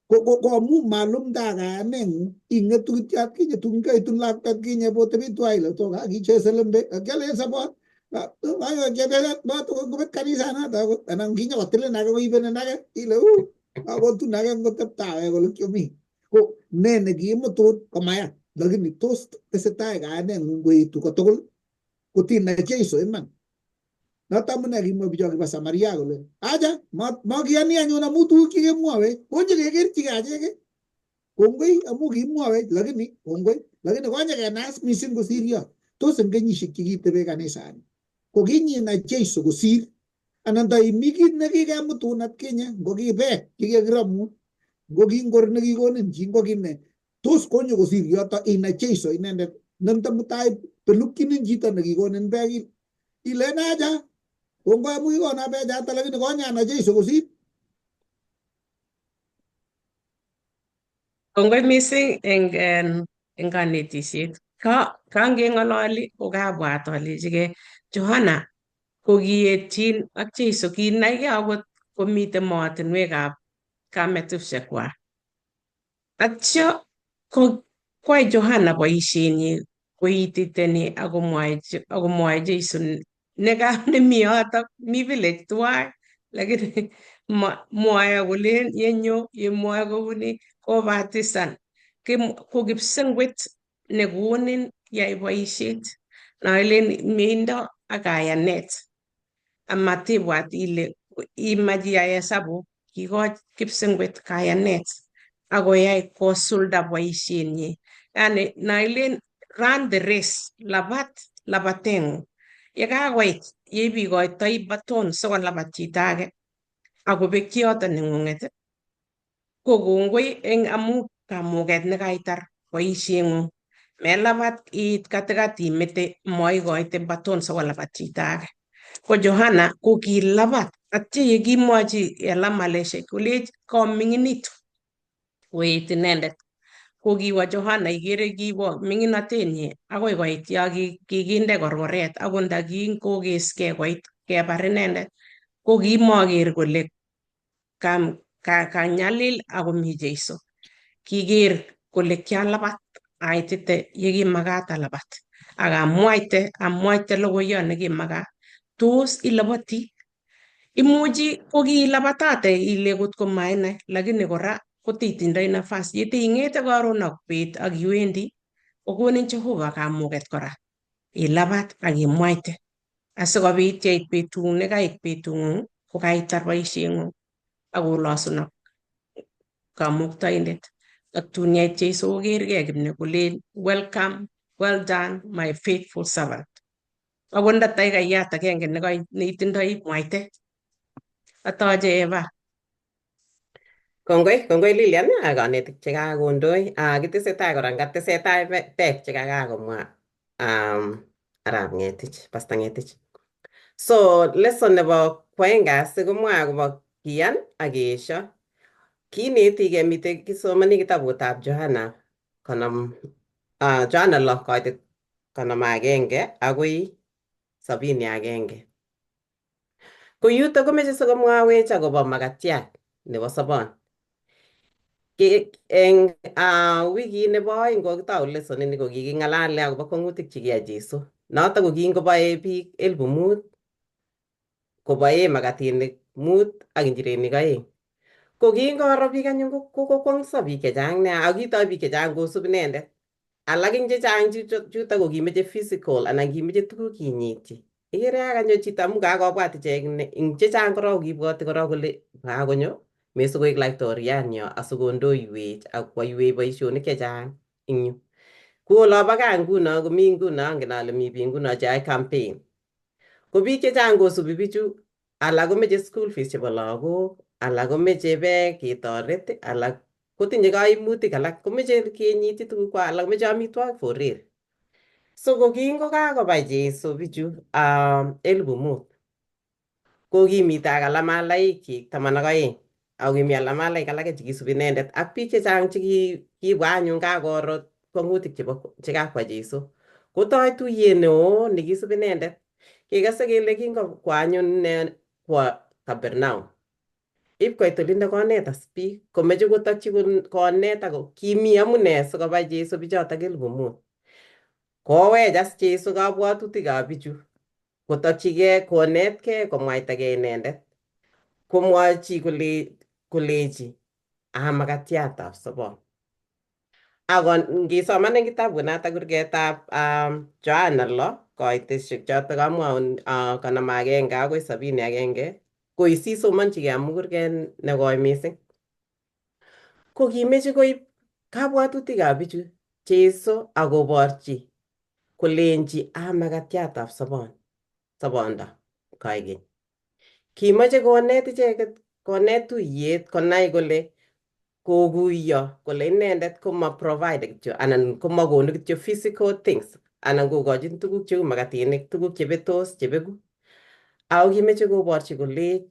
Speaker 4: ko amu malumda kayaneng'ung ing'etu kityo atkinye tun kaitun lakwet kinye botebi twai le to kakicheze lembe kyalen sabot ngobet kanisanato anan kinyo kotilin age koibenen age ile akotun age ngoteptawe kole kyomi. Ko ne nekimutut komaya lakini tos tesetai kayaneng'ung koetu kotugul kotinai Jesu iman. Noto amune kimwa bicho kibo Samaria kole acha makiyani anyun amu tuguk chekemwowe konye kekerchike acheke. Kongoi amu kimwowe lakini kongoi lakini konye kenas mising kosir yo. Tos eng kenyisiek chekitebe kanisani ko kinyinai Jesu kosir anan taimi kit nekikemutun atkinye ngo kibek chekekiramun ngo kingor nekikonin chi ngo kine tos konyo kosir yoto inai Jesu inendet nenda mutai pelukyinin chito nekikonin bek ilen acha kongoi amu kikona bechata lakini konyanai Jesu kosir.
Speaker 2: Kongoi mising eng kanetisiet. Kangeng'ololi kokabwat alechike Johana kokietyin ak Jesu kinaige akot komite mootinwekab kametusiekwak. Atyo kwai Johana boisienyi koititeni akomwoe Jesu nemi yotok mi village tuwai lakini mwoe kolen yenyo yemwoe kouni kobatisan ko kipsengwet nekonin yai boisiet nailen mieindo ak kayanet amatibwat ile imach iyai hesabu kikoch kipsengwet kayanet akoyai kosulda boisienyi. Yani nailen run the race, labateng'ung. Yekakoit yeibikoitoi baton sikolabat chito age akobek yoto neng'ung'et ko kongoi eng amu kamuget nekaitar boisieng'ung. Melabat iit katikati imete moikoite baton sikolabat chito age. Ko Johana ko kilabat atya yekimwochi Elamaleshek kolech koming'initu koet inendet. Ko kiwo Johana ikere kiwo ming'inotenyi akoi koit yo kikinde korkoret akot nda kingokeskei koit kebar inendet ko kimaker kole kanyalil akomi Jesu. Kiker kole kialabat aitite yekimakat alabat ak amwaite logoiyot nekimakat. Tos ilabati? Imuchi kokiilabatate ile kotko mainai, lakini kora kotitindoi nafas. Yeteing'ete karon ak bet ak iwendi, kokonin Jehova kamuget kora ilabat ak imwaite asikobit yeit betung'ung nekait betung'ung ko kaitar boisieng'ung ak kolosun ak kamuktaindet. Ak tun yeit Jesu kokergei kipne kolen welcome, well done my faithful servant. Akot nda taikayat agenge neitindoi mwaite. Atoche Eva.
Speaker 3: Kongoi Lilian ak kanetik chekakondoi. Kitesetai kora ngatesetai pek chekakakomwa Arap Ngetich, Pastor Ngetich. So lesson nebo kwoeng kasi komwoe akobo kiyan ak keesho. Kinetigei mitei kisomani kitabutab Johana Johana 6:51 akoi 71. Ko yuto komeche sikomwawech akobo makatiat nebo sobon. Eng wikit nebo oeng kokitou lesson ini ko kiking'alale akobo kwong'utik chekiyai Jesu. Noto ko kingoboe biik 5,000 koboe makatinik 5 ak injirenik 2. Ko kingoro biik anyun kokwong'so biik chechang nea ak kitoi biik chechang kosub inendet. Alak eng chechang chuto ko kimeche physical anan kimeche tuguk kinyityi. Ikere kanyo chito amu kakobwat ichek eng chechang korok kibwoti korok kole kakonyo mesikoek laitoriat nyo asikondoiwech ak koyoiwech boisionik chechang eng yu. Ku olobo gaa nguno komi nguno angen ale mi biik nguno cheyoe campaign. Ko biik chechang kosubi bichu, alak komeche school fees chebo lagok, alak komeche beek ketoret, alak kotinye kaimutik, alak komeche kenyityi tugukwak, alak komeche amitwogik for real. So ko kingokakobai Jesu bichu 5,000 ko kimite ak alamalaikchik 12 ako kimi alamalaik alake chekisubi inendet ak biik chechang chekibwa anyun kakoro kwong'utik chekakwa Jesu. Kotoi tuyet neo nekisubi inendet. Kekase kele kingokwa anyun kwo Kapernaum. Ipkoit olindo konet as biik komeche kotokyi konet ako kimi amune sikobai Jesu bichotok 5,000. Kowech as Jesu kabwatutikab bichu kotokchigei konetkei komwaitagei inendet. Komwochi kolechi makatiatab sobon. Ako ngisoman eng kitabut nato kurgetab Johana 6 koitosiek chotok kamwaun 51 akoi 71 ko isisomanchigei amu kurget nekoi mising. Ko kimeche koib kabwatutikab bichu Jesu akoborchi kolenji makatiatab sobondo kaikeny. Kimeche konet icheket konet tuyet konai kole kokuyo kole inendet koma provide kityo anan komakonu kityo physical things anan kokochin tuguk cheu makatinik, tuguk chebetos chebeku. Ako kimeche koborchi kole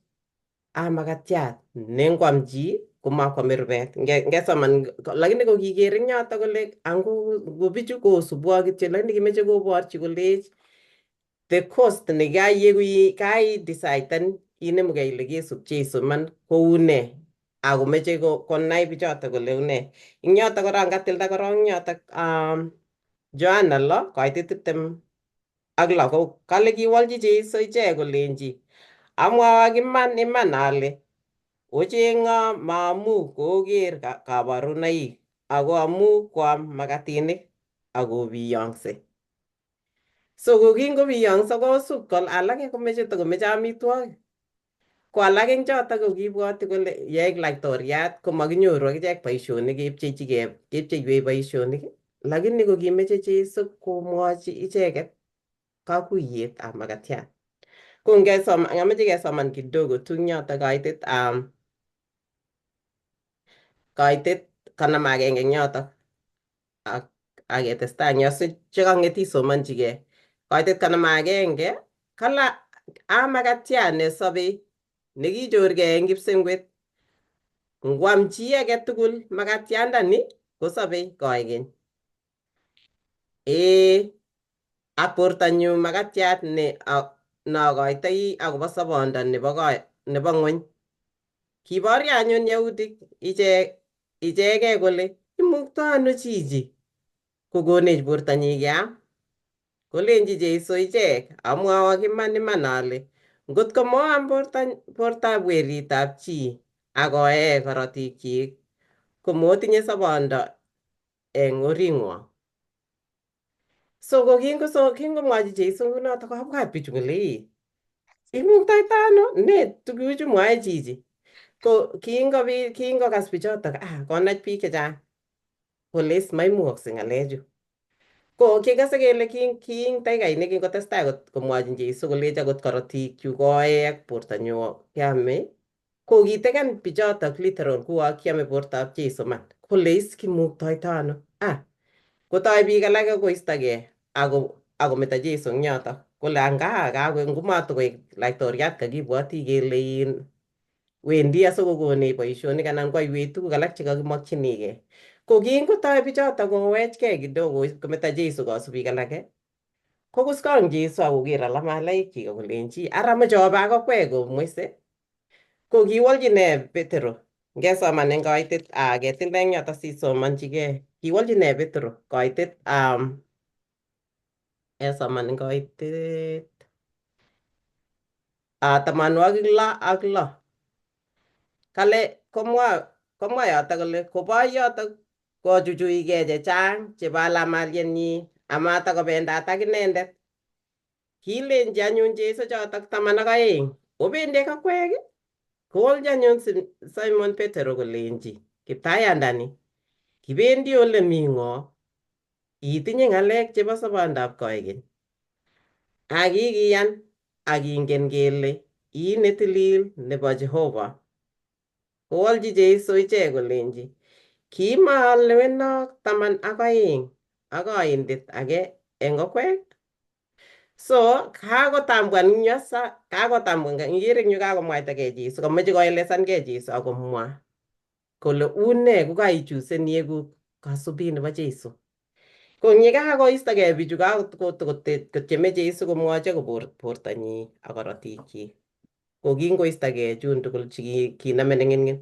Speaker 3: makatiat nengwam chi komakwame rubet. Ngesoman lakini ko kiker eng yoto kole ango bichu kosubwo kityo lakini kimeche koborchi kolech the cost kai deciden inemugei ile kesub Jesu man kou ne ako meche konai bichoto kole une. Eng yoto kora ngatilda korok eng yoto Johana 6:26 ko kale kiwolchi Jesu ichek kolenji amwowok iman ale ocheng'o maamu koker kabarunoik ako amu koam makatinik akobiyongse. So ko kingobiyongso kosub kol alake komeche amitwogik. Ko alak eng chotok ko kibwoti kole yeik laitoriat komakinyoru akichek boisionik kepcheiwech boisionik. Lakini ko kimeche Jesu komwochi icheket kakuyetab makatiat. Ko ngameche kesoman kidogo tung yoto kaitet 51 eng yoto ak ketestai eng yo chekang'et isomanchigei. Kaitet 51 kala makatiat nesobei nekichorgei eng kipsengwet. Ngwam chi age tugul makatiandani kosobei koigeny. Ak bortonyu makatiat nakoitoi akobo sobondo nebo ng'ony. Kiboryo anyun yautik ichegei kole imuktoi ano chichi kokonech bortonyi keam. Kolenji Jesu ichek amwowok iman ale ngotko moam bortab weritab chi akoee korotikchik komotinye sobondo eng oring'wong. So kingomwochi Jesu kunoto kobwat bichu kole imuktoito ano ne tuguchu mwoe chichi. Ko kingokas bichoto konach biik chechang kole maimukoksei ng'alechu. Ko kikase kele king taikai nekingotestai komwochin Jesu kolechi akot korotikyuk koee ak bortonyu keame. Ko kiteken bichotok literal kuo kiame bortab Jesu man. Kole kimuktoito ano. Kotoi biik alake koistogei akometo Jesu eng yotok. Kole ngomatokoek laitoriat kakibwoti kele wendi asikokonech boisionik anan koiwech tuguk alak chekakimokchinigei. Ko kingotoi bichotok kowechgei kidogo kometo Jesu kasubik alake, kokuskong Jesu akoker alamalaikchik akolenji ara moche obe akokwek komwese. Ko kiwolchi Petero. Ngesoman eng kaitet ketilda eng yoto sisomanchigei. Kiwolchi Petero kaitet kesoman eng kaitet 66. Kale komwa yoto kole koboi yoto kochuchuigei chechang chebo alamalienyi amatakobendat ak inendet. Kilenji anyun Jesu chotok 12 obendi ak akwek. Kowolchi anyun Simon Petero kolenji kiptayandani kibendi ole mi ng'o? Itinye ng'alek chebo sobondab koigeny. Akikiyan akingen kele ii netilil nebo Jehova. Kowolchi Jesu ichek kolenji kimalewenok 12 ak oindet age eng okwek. So kakotambuan ikere eng yu kakomwaitagei Jesu kamoche koelezangei Jesu akomwa kole une kokaichuseni ieku kasubin nebo Jesu. Ko yekakoistogei bichu kotieme Jesu komwochi akobo bortonyi ak korotikchik. Ko kingoistogei chun tugul chikinome neng'ing'in.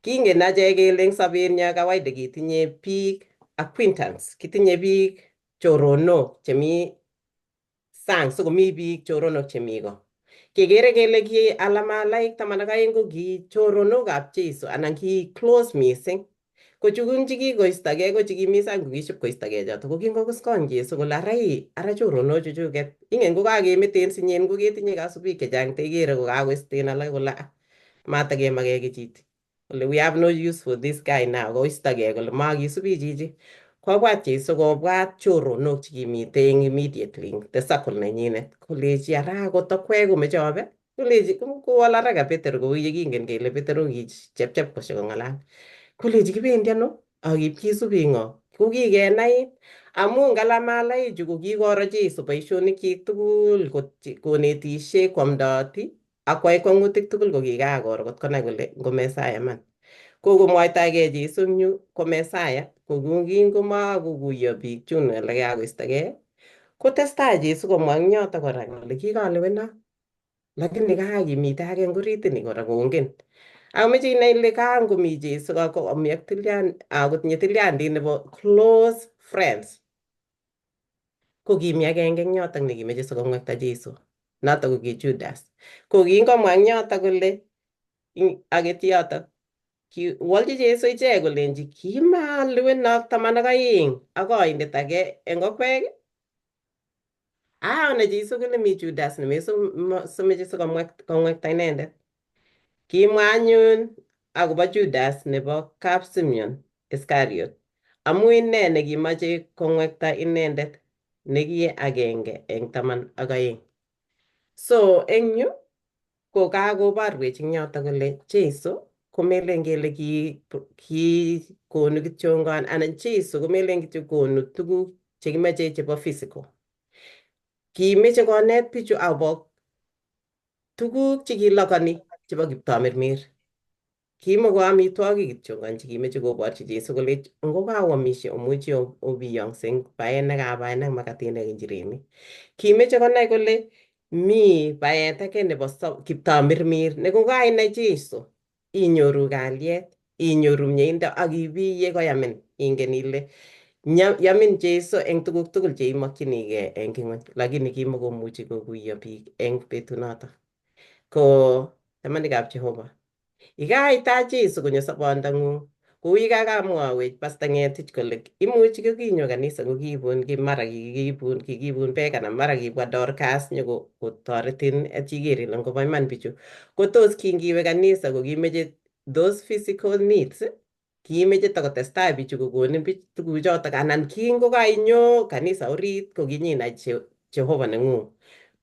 Speaker 3: Kingen achek kele eng sobenyo kawaida ketinye biik acquaintance, kitinye biik choronok chemi sang sikomi biik choronok chemi ko. Kekere kele ki alamalaik 12 ko ki choronokab Jesu anan ki close missing. Ko chukun chikikoistogei ko chikimi sang kokishipkoistogei choto. Ko kingokuskong Jesu kole ara choronok chuchuket. Ingen kokakemeten sinyen koketinye kasubik chechang teikere kokakoisten alak kole matakemake kichiti. Kole we have no use for this guy now. Koistogei kole makisubi chichi. Kobwat Jesu kobwat choronok chikimite eng immediately the circle nenyinet. Kolechi ara akot akwek komeche obe. Kolechi kowol haraka Petero kou yekingen kele Petero kichepchep kosho kong'alal. Kolechi kibendi ano? Akipkisubi ng'o? Ko kikenai amu ngalamalaichu ko kikoro Jesu boisionikchik tugul konetishe, kwamdoti ak kwai kwang'utik tugul ko kikakoro kot konai kole ngo Mesaya man. Ko komwaitagei Jesu eng yu ko Mesaya ko kingomakokuyo biik chun ole kakoistogei kotestai Jesu komwa eng yoto kora kole kikalewenok lakini kakimite age eng oritini kora kongen. Amoche inai ile kangomi Jesu komi ak kotinye tilyandit nebo close friends. Ko kimi agenge eng yotok nekimeche sikong'wekta Jesu. Notok ko ki Judas. Ko kingomwa eng yotok kole aket yotok kiwolchi Jesu ichek kolenji kimalewenok 12 ak oindet age eng okwek. Ona Jesu kole mi Judas nemesomeche sikong'wekta inendet. Kimwa anyun akobo Judas nebo kap Simeon Iscariot amu ine nekimache kong'wekta inendet neki agenge eng 12. So eng yu ko kakobarwech eng yoto kole Jesu komelen kele ki konu kityongon anan Jesu komelen kityo konu tuguk chekimeche chebo physical. Kimeche konet bichu akobo tuguk chekilokoni chebo kiptamirmir. Kimoko amitwogik kityongon chekimeche koborchi Jesu kole ngokaoamishe omuchi obiyongse eng baet nekabai ak makatinik ak injirenik. Kimeche konai kole mi baet age nebo kiptamirmir ne kokainai Jesu inyoru kalyet, inyoru mieindo ak ibiye koyamin ingen ile yamin Jesu eng tuguk tugul cheimokyinigei eng ing'ony, lakini kimakomuchi kokuiyo biik eng betunoto. Ko chamanikab Jehova, yekaitach Jesu konyo sobondang'ung, kou yekakamwawech Pastor Ng'etich kole imuchi kokinyo kanisa kokiibun mara kikibun beek anan mara kibwa Dorcas nyokotoretin achiker ile ngobo iman bichu. Ko tos kingiwe kanisa kokimeche those physical needs, kimeche takotestai bichu kokonin tuguchotok anan kingokainyo kanisa orit kokinyinai Jehova neng'ung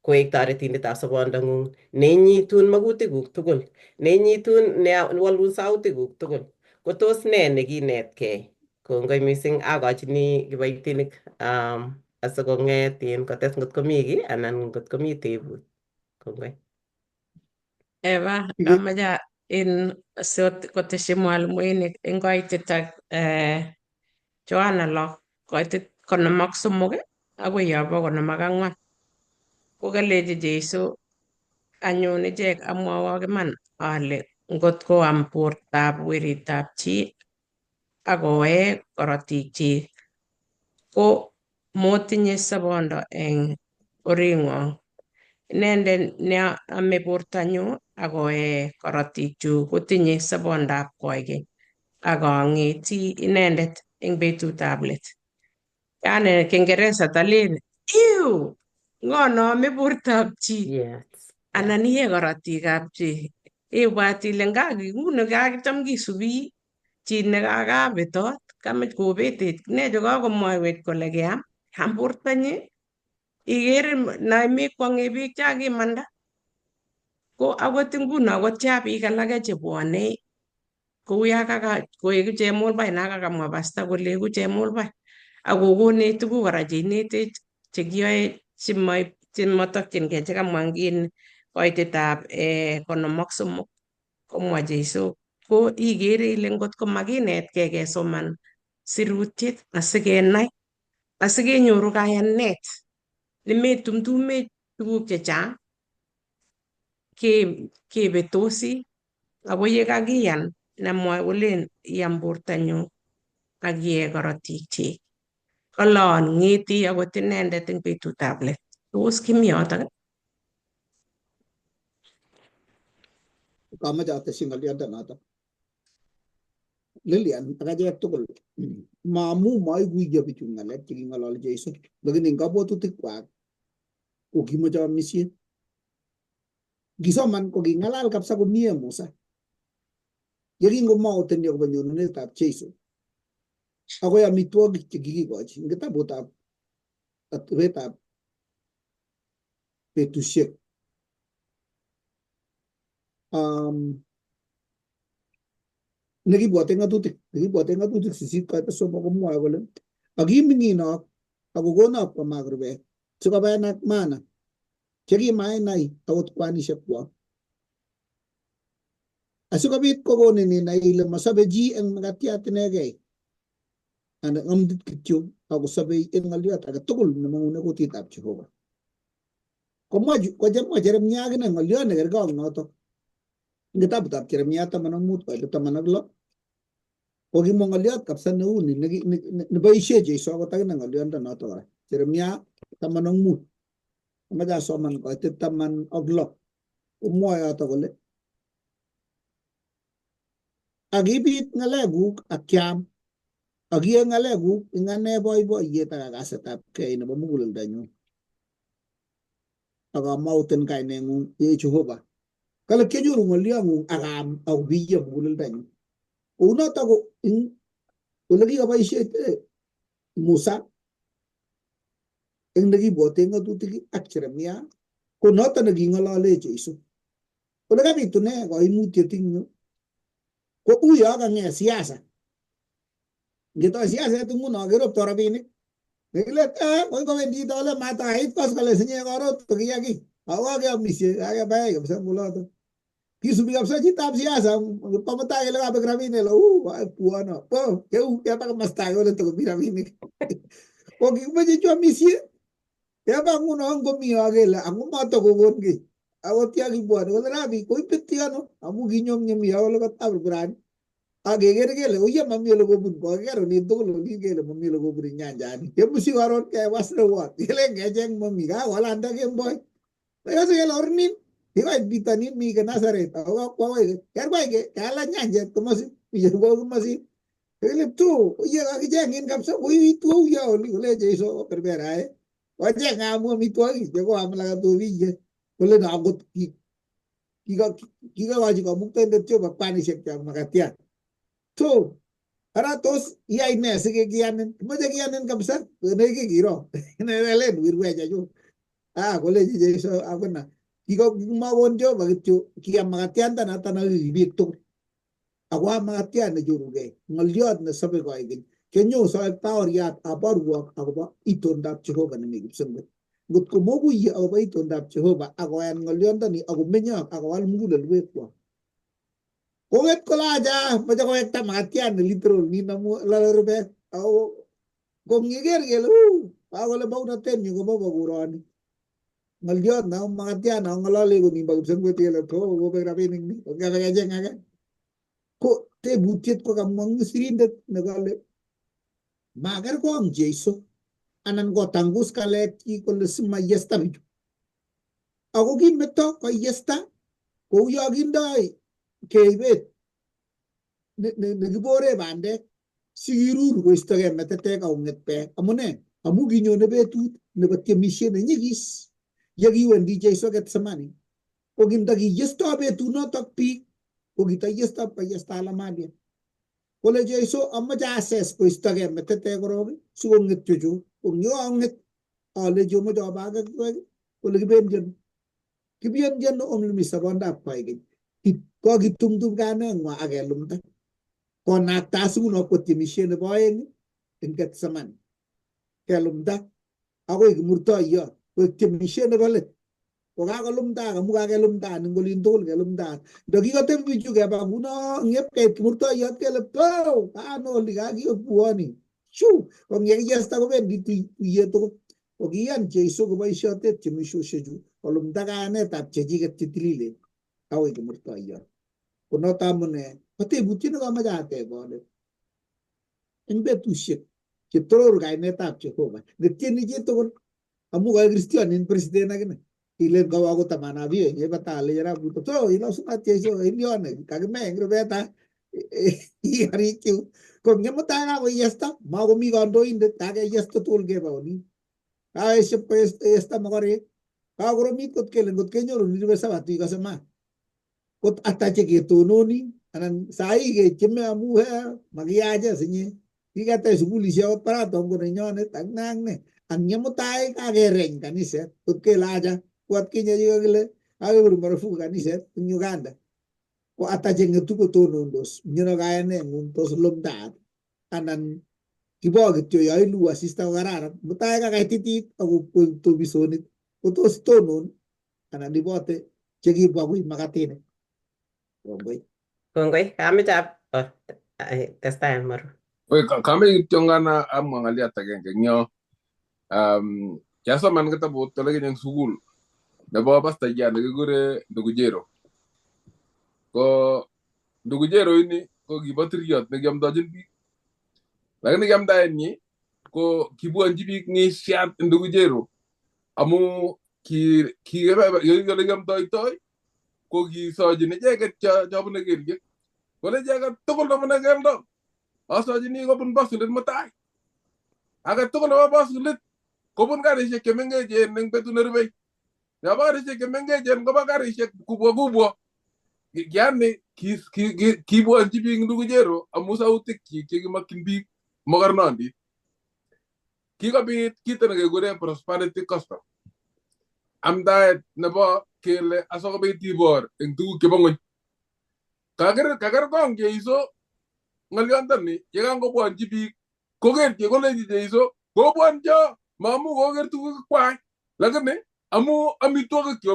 Speaker 3: koek toretindetab sobondang'ung, neinyitun magutikuk tugul, newalun sautikuk tugul. Ko tos nee nekinetkei? Kongoi mising, akochini kiboitinik asikong'et kotes ngotko mi kiy anan ngotko mi tebut. Kongoi.
Speaker 2: Eva, kamache koteshi mwalimuinik eng koitet ak Joanna lo koitet 53 akoi yobo 54. Ko kalechi Jesu anyun ichek amwowok iman ale ngot koam bortab weritab chi akowee korotikchi ko motinye sobondo eng oring'wong. Inendet ne ame bortanyu akowee korotikchu kotinye sobondab koikeny akang'eti inendet eng betutab let. Yani Kingereza talin ew ng'o noame bortab chi
Speaker 3: Yes.
Speaker 2: anan iye korotikab chi. Ibwat ile nguni kakicham kisubi chi nekakabetot kamach kobetet necho kakomwaiwech kole keam bortanyi ikere naimi kwong'e biik chakimanda ko akot nguno kotya biik alake chebwone kou ya koeku chemulbai nakakamwa Pastor koleku chemulbai akokonech tuguk kora cheinetech chekiyoe chematokchingei chekamwa ngin koitetab 53 komwa Jesu ko ikere ile ngotko makinetkei kesoman sirutiet asikenai asikenyoru kayanet nemetumtumech tuguk chechang kebetosi ako yekakiyan nemwoe kolen iam bortanyu ak iee korotikchi kolon ng'eti akot inendet eng betutab let. Tos kimi yotok?
Speaker 4: Kamache ateshi ng'oliondonoto. Lilian ak achek tugul maamu maikuiyo bichu ng'alek cheking'ololi Jesu, lakini eng kabwatutik-kwak ko kimache amisie. Ngisoman ko king'alal kabisa komie Musa yekingomwaoten akobo nyonunetab Jesu akoi amitwogik chekikikochi eng kitabutab atebetab betusiek nekibwote ng'atutik 8:3 komwoe kole akiming'inok akokonok kwamak rubet sikobaenak mana chekimainai akot kwanisiekkwok asikobit kokonin inai ile masobe chi eng makatiat inegei anan amdit kityo akosobe eng ng'oliot age tugul nemang'une kutitab Jehova. Komwa Jeremia akine ng'oliot nekergei ak notok eng kitabutab Jeremia 15:16 kokimwa ng'oliot kabisa neu ni neboisie Jesu akot akine ng'oliondonoto kora. Jeremia 15 amache asoman koitet 16 komwoe yoto kole akibit ng'alekuk akiam akiye ng'alekuk ing ane boiboiyet ak kasetab kei nebo muguleldonyu akamwauten kaineng'ung ye Jehova kale kianyoru ng'oliong'ung akam akobiyo muguleldonyu. Kounoto ko ing ole kikaboisiete Musa eng nekibwote ng'atutik ak Jeremia Ko noton neking'olole Jesu. Ole kabitune koimutiet eng yu ko uyo kang'et siasa. Ngetoi siaset nguno keroptoi rabinik. Nekile koi kowendi tole matait koskole sinye korot kokiyaki. Awa keamisie akebae kabisa nguloto. Kisubi kabisa chitab siasa pamutai kele kabek rabinik le puano. Keu keba komasta age ole tokomi rabinik. Ko kikimeche chomisie. Keba nguno ngomi akele angu matokokon kiy. Akot ya kibwone kole rabi koipeti ano amu kinyomnyomi ole kotab burani. Akeker kele oye mami ole kobun koker olin tugul olin kele mami ole kobun nyanjani. Kemusi karon kewas rewot. Kele ngecheng mami kakolanda kemboi. Kaya kele ornin kikoit bitonin mi ke Nazareth ako kwawai kerkwai ke kala nyanjet komosi ko komosi. Kele tu oye kakichengin kabisa koitu uya oli kole Jesu berberae. Wacheng amu amitwogik cheko amla katobije. Kole na akot kikakochi kamuktaindet Jehova kwanisiek chok makatiat. So, ara tos iyai ne sikekiyanin? Kimache kiyanin kabisa, neki kiro. Nelen wirwecha chu. Kolechi Jesu akona. Kimakon Jehova kityo kiyam makatianda noton akikibit tugul. Ako am makatiat nechorugei. Ng'olyot nesobe koigeny. Kenyo soet baoriat aborwok akobo itondab Jehova nemi kipsengwet. Ngot ko mokuye akobo itondab Jehova akoyan ng'olyondoni akomenye akowal mugulelwekwok. Koget kolaja mache kowekta makatiat ne literal ni namu lale rubet. Ako kongiker kele akole baunatet nyu kobo koroni. Ng'olyot na makatiat na ng'olole ko nimbo kipsengwet kele kobek rabinik ni. Kebe kecheng age. Ko tebutiet ko kamwa ng'isirindet nekale makerkong Jesu anan kotangus kalek kole simayesta bichu. Ako kimeto koyesta kou yo kindoi keibet nekibore bandek sikirur koistogei metetek akong'et beek. Amune? Amu kinyone betut nebo tiemisiet nenyigis yekiwendi Jesu Getsemani. Ko kindakiyestoi betunotok biik ko kitayestoi koyesta alamadiet. Kole Jesu amache ases koistogei metetek korok sikong'etyo chu. Kong'et alechi omoche oba ak akikwek kole kibendion. Kibendion omlimi sobondab koigeny. Kokitumtum kaneng'wa akelumda. Konakta asikuno kwa tiemisiet nebo oeng eng Getsemani. Kelumda akoi kimurtoiyot. Koek tiemisiet nebo let. Kokakolumda amu kakelumda eng olin tugul kelumda. Ndakikotebi bichu keba kuno ngep keit kimurtoiyot kele ano oli kakiyobuoni. Shu kongekiyesta kobendi tuyet tugul. Kokiyan Jesu koboisiote tiemisiosiechu kolumda kayanetab chechiket chetililen akoi kimurtoiyot. Konoto amune atebutiet nekamache ateb ale eng betusiek chetoror kainetab Jehova netieni chitugul amu koi Kristianin president akine ilen kawa kotamanavio nyepatale yarabuto so ilosunat Jesu ilione kakime eng rubeta iarikyu kongemutai kakoyesta makomi kandoindet kakeyesta tugul keba olin kaeshep koyesta mokorek kakoromit kot kele ngot kenyoru niribe sabat ikose maat kot ata cheketononi anan sai kecheme amu makiyache sinye kiketech sukulisiek akot Paraton nenyonet ak ne ak nyemutai kakereny kaniset kot kele acha kwat kinye kile kakebir marufuku kaniset eng Uganda ko ata cheng'etu kotonondos mnyeno kayaneng'ung tos lumdaat anan kibo kityo yo ilu asista kokararan mutai kakaititit ako tobisonit ko tos tonon anan ibote chekibwa kui makatinik.
Speaker 3: Kongoi, kameche testai Maru.
Speaker 1: Kame kityo ngana amwa ng'aliot agenge eng yo. Kiasoman kitabut olekinye eng sukul nebo pastayat nekikure Ndugujero. Ko Ndugujero ini ko kibo tiryot nekiamdochin biik. Lakini kiamdaenyi ko kibwonchi biik ng'isiat Ndugujero amu kikele kiamdoitoi ko kisochin icheket chobune kelyek. Kole icheket tugul nebune keldo asochini kobun basulit mutai. Age tugul nebo basulit kobun karisiek chemengechen eng betut nerubei. Yobo karisiek chemengechen kobo karisiek kubwa. Yani kibwonchi biik Ndugujero amu sautikchik chekimakyin biik mokornondit. Kikobit kito nekekure prosperity gospel. amdaet nebo kele asokobit ibor eng tuguk chebo ng'ony. Kaker kong Jeiso ng'olyondoni yekangobwanji biik kokerchi kolenji Jeiso kobwanjo mamu koker tuguk kwai, lakini amu amitwogik che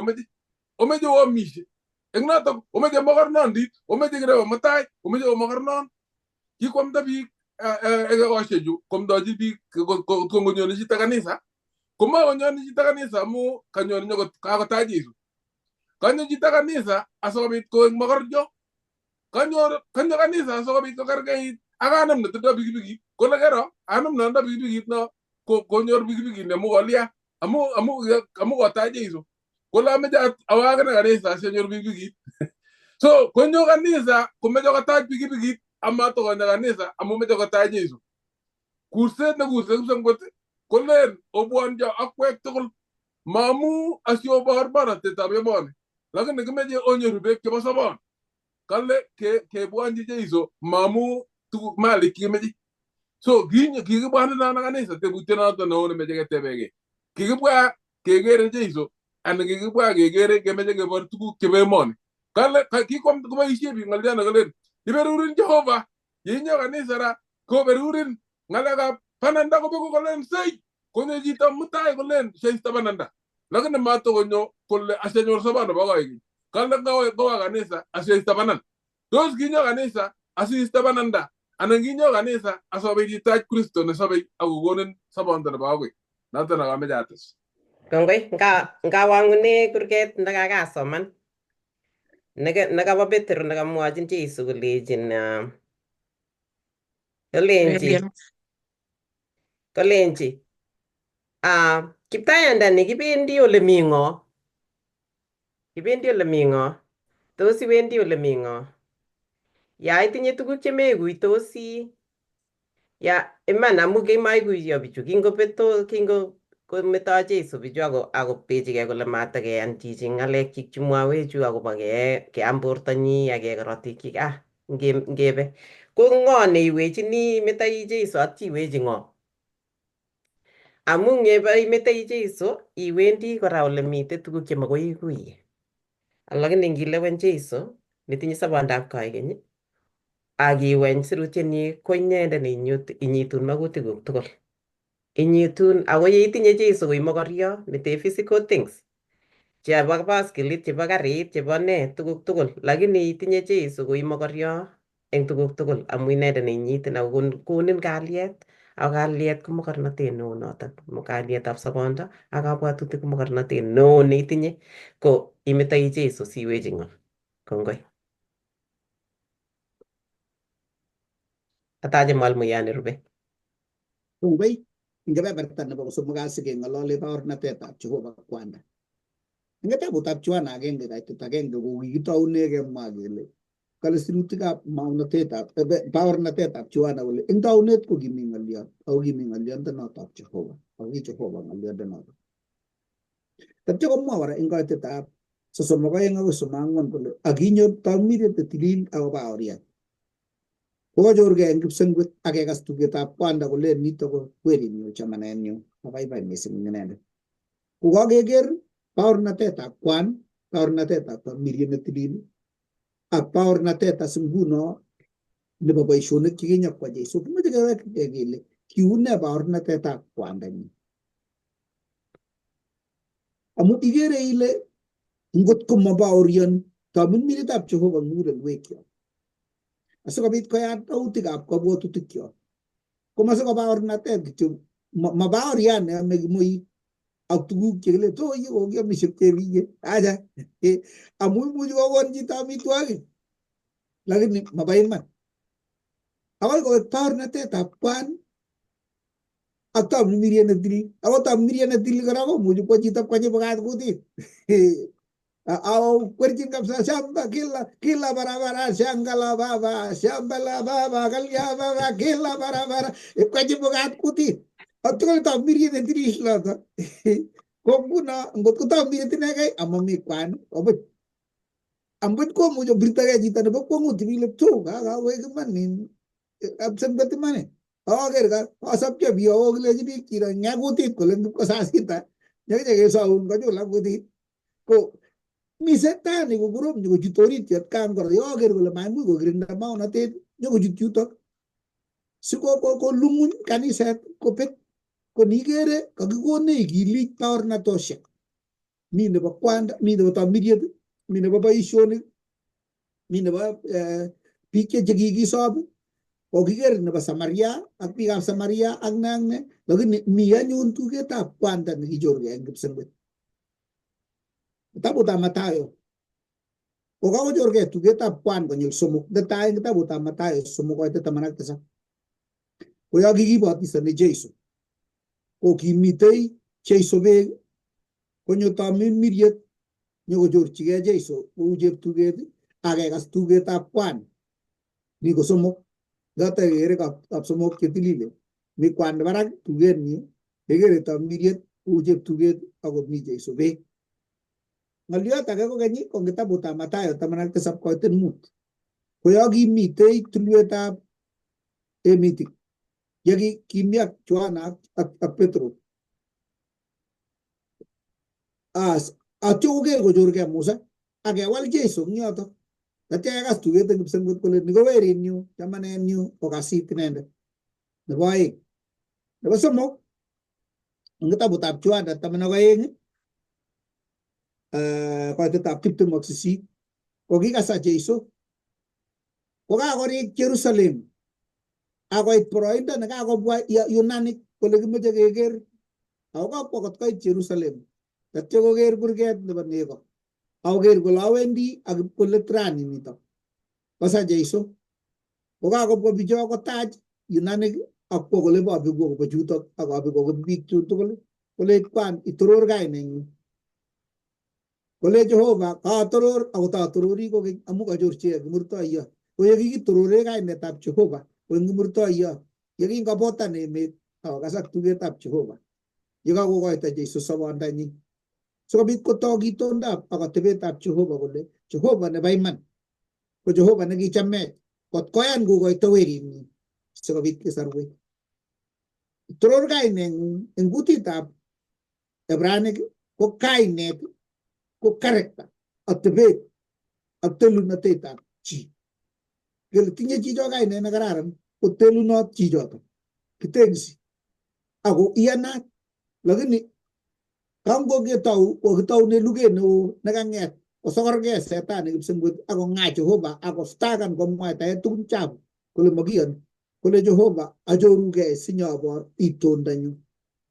Speaker 1: omeche oamishe eng notok omeche mokornondit, omeche kirebo mutai, omeche omokornon. Kikwamda biik ekoshechu kwamdochi biik kongonyoni chito kanisa, komakonyoni chito kanisa amu kanyoni kakotach Jesu. Kanyo chito kanisa asikobit koek mokorjo. Kanyo kanisa asikobit kokerkeit ak kanem netindoi pikipikit. Kole kero anem nendo pikipikit no konyor pikipikit nemu kolia amu kotach Jesu. Kole ameche awo akine kanisa asianyor pikipikit. So konyo kanisa komeche kotach pikipikit amatokonyo kanisa amu meche kotach Jesu. Kurset ne kurse kipsengwet kolen obwanjo akwek tugul mamu asiobor borotetab emoni, lakini kimeche onyoru beek chebo sobon. Kale kebwanji Jeiso mamu tuguk malik kimeche. So kikibwane nana kanisa tebutyo noto neo nemeche ketebege. Kikibwa kekere Jeiso anan kikibwa kekere kemeche kebor tuguk chebo emoni. Kale kikwam koboisie biik ng'olyano kolen iberurin Jehova yeinyo kanisa ra koberurin ng'alekab bananda kobeku kolen sei konyo chito mutai kolen seisto bananda, lakini matokonyo kole asianyor sobon nebo koikeny. Kale kowa kanisa aseisto bananda. Tos kinyo kanisa asiisto bananda anan kinyo kanisa asobeit itach Kristo nesobei akokonin sobondo nebo akoi. Noto nekameche ates.
Speaker 3: Kongoi, ngawangune kurget ndakakasoman. Nekabo Petro nekamwochin Jesu kolenji kiptayandani kibendi ole mi ng'o? Kibendi ole mi ng'o? Tos iwendi ole mi ng'o? Ya itinye tuguk chemekuitosi, ya iman amu kimaikuiyo bichu kingometo Jesu bichu akopechigei kole matakeyan chichi ng'alekchik chemwowechu akobo keam bortonyi ak korotikchik. Ngebe ko ng'o neiwechini imetoi Jesu atya iwechi ng'o? Amu ngebe imetoi Jesu iwendi kora ole mitei tuguk chemagoi ikuye. Lakini ngilewen Jesu netinye sobondab koikeny akiweny sirutienyi ko inyendet inyitun magutikuk tugul. Inyitun ako yeitinye Jesu koi mokoryo nete physical things chebo baskilit, chebo karit, chebo tuguk tugul, lakini itinye Jesu koi mokoryo eng tuguk tugul amu inendet neinyitin ako konin kalyet. Ak kalyet ko mokornotet neo notok, kalyetab sobondo ak kabwatutik ko mokornotet neo neitinye ko imetoi Jesu siwechi ng'o? Kongoi. Atache mwalmoyot nerube.
Speaker 4: Kongoi ing kebeberta nebo kosomok kasi keng'olole baornatetab Jehova kwanda. Eng kitabutab Johana 1:1 ko kikitoune kemwa kele kale sirutikab baornatetab Johana kole eng taunet ko kimi ng'olyot ako kimi ng'olyondonotok Jehova ako ki Jehova ng'olyondonotok. Tatyo komwa kora eng koitetab 32-34 kole akinyo tamirmiriet netilil ako baoriat. Kochorgei eng kipsengwet ak kekas tugetab kwanda kole nito ko werinyu chamanenyu abaibai mising inendet. Kokakeker baornatetab kwan, baornatetab tamirmiriet netilil ak baornatet as nguno nebo boisionik chekinyokwa Jesu. Kimeche kewekchigei kele kiune baornatetab kwandanyi. Amu ikere ile ngot ko mabaorian tamirmirietab Jehova mugulelwekyok asikobit koyat dautikab kabwatutikyo komasiko baornatet kityo, mabaorian neame kimoik ak tuguk chekile toye kokiamishe chebige acha amu imuchi kokon chito amitwogik lakini maba iman. Akoi koek baornatetab kwan ak tamirmiriet netilil. Ako tamirmiriet netilil kora komuchi kwo chito pkochibukat kutit au kwerchin kabisa shamba kila barabara shanga la baba shamba la baba kalya baba kila barabara pkochibukat kutit. Atugul tamirmiriet netilil noto. Ko nguno ngot ko tamirmiriet inegei amami kwan obut. Ambut komuchi birtogei chito nebo kwong'ut kile tu kakawek iman absembet iman. Aker ka asopche biik ako kilechi biik chiro nya kutit kole ngipko saa sita Yang jaga saun ko jola ko di ko mi setani ko gurum ko jutori tiat kan ko yo ger ko mai mu ko grinda mau na te yo ko juto siko ko lumun kaniset ko pet ko nigere ka ko ne gili Baornatosiek mi ne ba kwanda mi ne ba tamidiyet mi ne ba baishoni mi ne ba pike jegi sob ko giger ne ba Samaria ak pi ga Samaria ak nang ne lagi mi ya nyun tu ke ta kwanda ne hijor ge ngip sembet ta buta Matayo ko ga jor ge tu ke ta kwan ko nyil somuk de ta en ta buta Matayo somuk ko ta manak ta sa ko ya gigi ba ti sa ne Jesu ko ki mitei Jesu be ko nyo ta mi miriet nyo ko jor chi ge Jesu u je tu ge age gas tu ge ta kwan ni ko somuk da ta ere ka ap somuk ke tilile mi kwan barak tu ge ni ge ta miriet u je tu ge ago mi Jesu be ngaliat aga ko ganyi ko kita buta Matayo tamanak tesap ko ten mut ko yagi mitei tulueta emiti yagi kimia Joana ak Petro as atuge go jorge Musa age wal Jesu nyoto tate aga stuge ten sengut ko le nigo weri new tamane new o kasi tinende ne boy ne bosomo ngita buta Joana tamana ga ko tetap tiptu moksisi ko giga sa Jesu ko ga gori Jerusalem ako iproinda na ako buat Yunani ko lagi mo jageger ako ko ko Jerusalem tatyo ko ger burget na banego ako ger ko lawendi ag ko letrani nito basa Jesu ko ako ko bijo ko taj Yunani ako ko le ba bigo ko juto ako ko big juto ko le kwan ituror gai neng ko le Jehova ka turor ako ta turori ko amu ka jor che murto iya ko yegi turore gai ne tap Jehova ko murto iya yegi ngabota ne me kasak tuge tap Jehova yega ko ta Jesus sawanda ni so bit ko togi tonda ako tebe tap Jehova ko le Jehova ne baiman ko Jehova ne gi chamme ko koyan go ta weri ni so bit ke sarwe turor gai ne nguti tap ebrane ko kai ne ko karekta atbe atelu na te tap chi gel tinye chi jo gai ne nagararan ko telu no chi jo to kitengsi ako iana lagini kango ge tau o tau ne luge no naganget o sokor ge setan ni sembut ako nga Jehova ako stagan ko mo ta tun chap ko le magian ko le Jehova ajoru ge sinyo bor iton danyu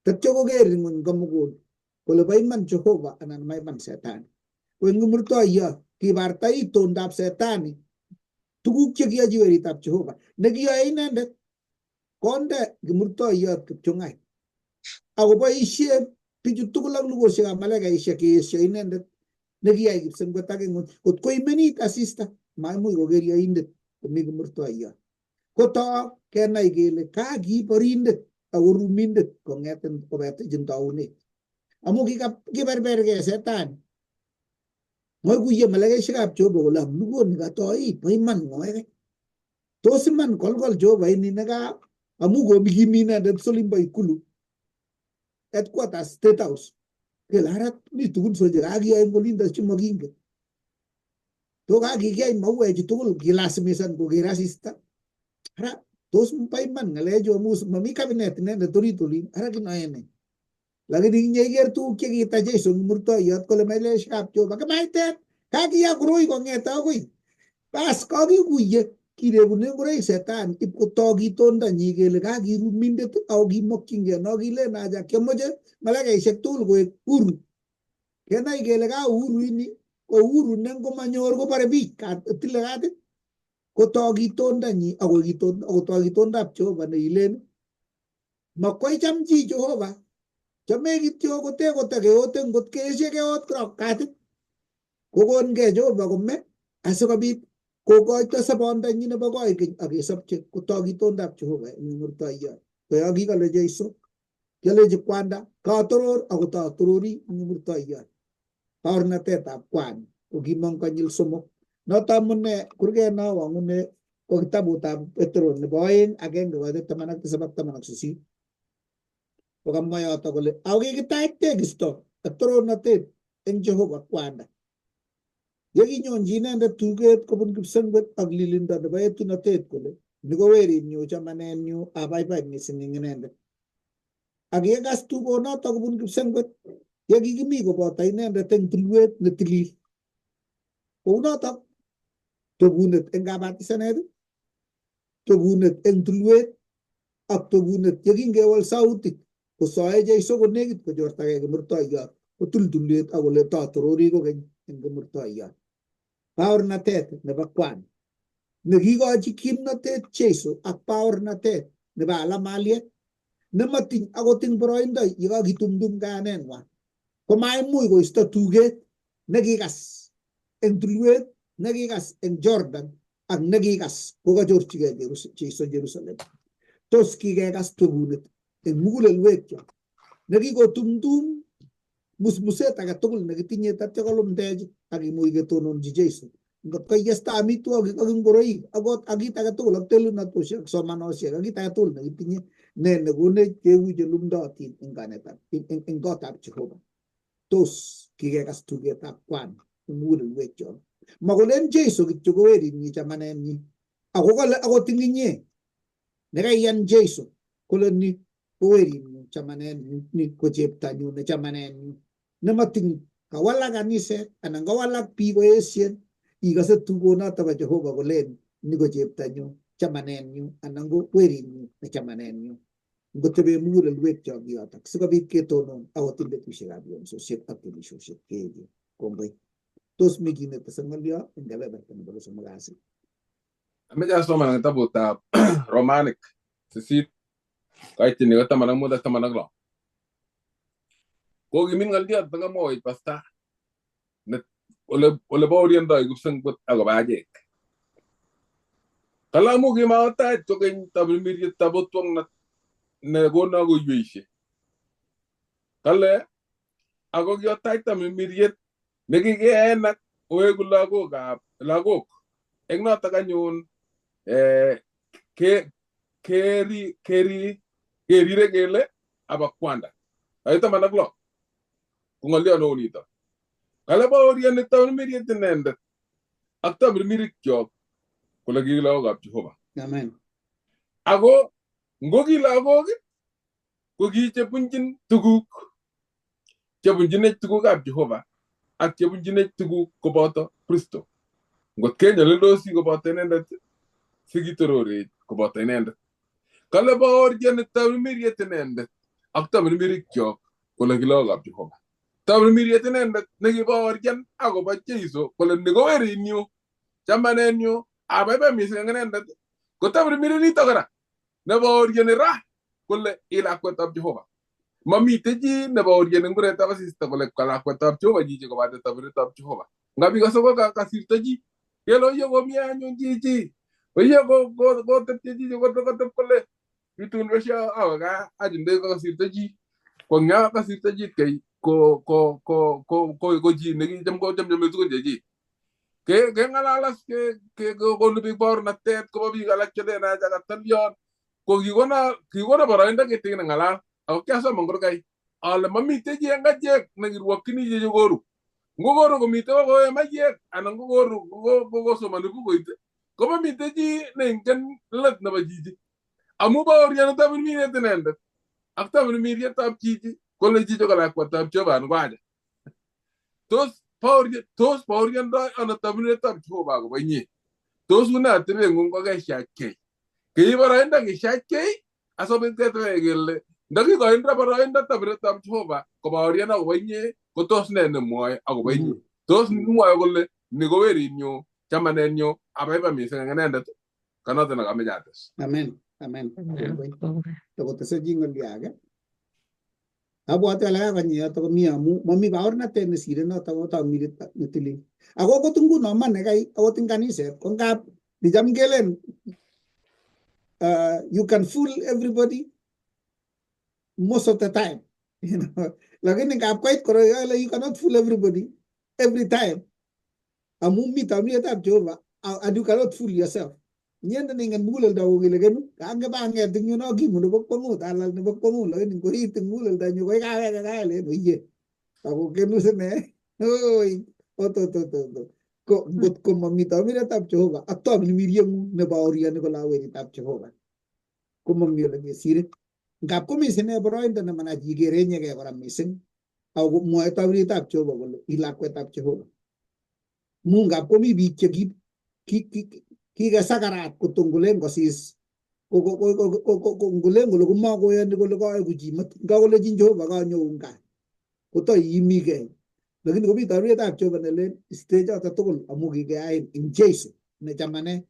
Speaker 4: tatyo ko ge ringun gamugol ko le bayman Jehova anan may man setan ko ngumurto ya ki barta iton dap setan tuguk che giya jiweri tap Jehova nagiya inendet konde gumurto ya kipchungai ako ba isye piju tugulang lugo siya malaga isya ki isya inendet nagiya gipsem ko taging ut ko imenit asista maimu go geria indet kumi gumurto ya ko ta kena igele kagi parindet awuru mindet ko ngeten ko bete jintaune amu ki berber ge setan moy guye malaga isya ap jobo la lugo ni ga to i paiman ngoy to siman kolgol jobo ini naga amu go bigimina det solimba ikulu headquarters State House ke larat ni tugun so jega agi ay ngolin da chuma ginga to ga gi gay mawe ji tugul gilas misan ko girasista ara tos mpai man ngale jo mus mami cabinet ne de tori tuli ara ki no ene lagi ding nyeger tu ke gi ta Jason murto yat ko le mele shap jo ba ka maite ka gi ya groi ko ngeta ko pas ko gi guye kire gune ngore setan ip ko togi tonda nyigele ga gi ruminde tu au gi mokkinge no gi le na ja kemoje malaga isektul go uru kena igele ga uru ini ko uru nengo manyor go pare bi ka tilegate ko togi tonda nyi au gi tonda au togi tonda pcho bane ilen ma ko cham ji Jehova chame gi tyo ko te ge oten got ke je ge ot kro kat ko gon ge Jehova ko me aso ka bit ko ko ta sabonda ni na ba ko agi subject ko togi tonda Jehova ni murta ya ko agi ka le Jesu kele je kwanda ka toror aku ta torori ni murta ya na te ta kwan ko gimong kanyil sumo no tamune kurge na wangune ko kita buta Petro ne boyen again go de tamanak sabat tamanak susi Kokamwa yoto kole ako kikitach tekisto torornatet eng Jehova kwanda. Yekinyonji inendet tuget kobun kipsengwet ak lilindo nebo etunotet kole ni ko werinyu chamanenyu abaibai mising eng inendet. Ak yekas tugonoto kobun kipsengwet yekikimi koboto inendet eng tulwet ne tilil. Kounoto togunet eng kabatisanet, togunet eng tulwet ak togunet yekingewol sautik kosoe Jesu konekit kochortagei kimurtoiyot kotul tulwet ak kole totorori kokeny eng kimurtoiyot. Baornatet nebo kwan nekikochi kimnotet Jesu ak baornatet nebo alamaliet nematiny akot eng boroindo yekakitumdum kayaneng'wa komaimuch koisto tuget nekikas eng tulwet, nekikas eng Jordan ak nekikas kokachorchigei Jesu Jerusalem. Tos kikekas togunet eng mugulelwekchok nekikotumdum musmuset age tugul nekitinye tatya kolumdech ak kimuch ketononji Jesu. Ngot koyesta amitwogik ak ngoroik akot ak kit age tugul ak telunotosiek ak somanosiek ak kit age tugul nekitinye ne nekonech keu chelumdootin eng kanetab eng kotab Jehova. Tos kikekas tugetab kwan eng mugulelwekchok. Makolen Jesu kityo ko werinyi chamanenyi. Ako kole akot ing inye nekaiyan Jesu kole ni ko werinyu chamanenyu, ni ko cheptanyu ne chamanenyu. Nematiny kawalak kaniset anan kawalak biik koesien ikase tugonoto bo Jehova kolen ni ko cheptanyu chamanenyu anan ko werinyu ne chamanenyu. Ngotebe mugulelwekchok yotok sikobit ketonon akot eng betusiekab yomsosiek ak kelisiosiek keechen. Kongoi. Tos mi kiy netese ng'olyo eng kebeberta nebo somok kasi.
Speaker 1: Ameche asoman kitabutab Romanik 8 kaitini ko 15 ak 16. Kokimit ng'olyot nekamwochi pasta ole baoriendoi kipsengwet akobo achek. Kalamu kimaotach kokeny tamirmirietab otwong nekono koiweisiek. Kale ako kiotach tamirmiriet nekikeenak oeku lagok. Eng notok anyun kerire kele aba kwanda. Ay 16 ko ng'olyo neu nito. Kale baorieni tamirmiriet inendet ak tamirmirikyok kole ki lagokab Jehova.
Speaker 4: Amen.
Speaker 1: Ako ngo ki lagok ko ki chebunjin chebunjinech tugukab Jehova ak chebunjinech tuguk koboto Kristo. Ngot kenyolildosi koboto inendet sikitororech koboto inendet. Kale baorieni tamirmiriet inendet ak tamirmirikyok kole ki lagokab Jehova. Tamirmiriet inendet nekibaorian akobo Jesu kole ni ko werinyu chamanenyu abaibai mising inendet ko tamirmirinito kora nebaorieni ra kole ilakwetab Jehova. Mamite chi nebaorieni nguretab asista kole kalakwetab Jehova chichi kobate tamirmiritab Jehova. Ngabikose ko kasirto chi kelo yo komi anyun chichi oye kotepche chichi kotep kole bitun besho awe gaa ajinde kasirto chi konya kasirto chi kei ko chi nekicham kochomchome tugun chechi. Keng'alalas konu biik baornatet kobo biik alak chelelach ak katolyon ko kikona boroindo kitikin ng'alal ako kiasoman kurkai ale mamite chi eng achek nekirwokyini chechi koru. Ngo koru komite kokoe maiyek anan ko koru kokosomani bukuit ko mamite chi neingen let nebo chichi. Amu baorieni tamirmiriet inendet ak tamirmirietab chichi kole chichi ko lakwetab Jehova ngo aja. Tos baoriendoi ano tamirmirietab Jehova akobo inye. Tos une atebeng'ung kokeshachkei. Kei boroindo keshachkei asobit ketebe kele ndakikoindo boroindo tamirmirietab Jehova kobaorien akobo inye ko tos ne nemwoe akobo inye. Tos mwoe kole ni ko werinyu chamanenyu abaibai mising eng inendet. Kanoto nekameche ates.
Speaker 4: Amen. Amen. Takotese chi ng'olyo age. Abwati ale kakonyi yoto komi amu mami baornatet nesire noto ko tamirmiriet netilil. Ako akot nguno man nekai akot ing kaniset ko ngap nicham kelen you can fool everybody most of the time, you know. Lakini ngap koit koro you cannot fool everybody every time. Amu mi tamirmirietab Jehova and you cannot fool yourself. Nyenda ningen mulal da wugile genu kange bange tinyu no gi mu bok pangu talal ne bok pangu la ni ko rit mulal da nyu ko ka le no ye ta ko genu se ne oi to ko ngot ko mami ta mi tap Jehova atto mi mi rieng ne ba ori ne ko la we tap Jehova ko mami le ge sire ngap ko mi se ne bro inda na mana ji ge re nye ge ora mi sen au ko mo ta ri tap Jehova ko ila ko tap Jehova mu ngap ko mi bi che ki ga sakarat ko tungulen ko sis ko ngulen ko ma ko yan ko ko ay guji mat ga ko le jin Jehova ga nyo nga ko to yimi ge lakini ko bi taru ta cho banele stage ta to amu ge ay in Jesu ne chamane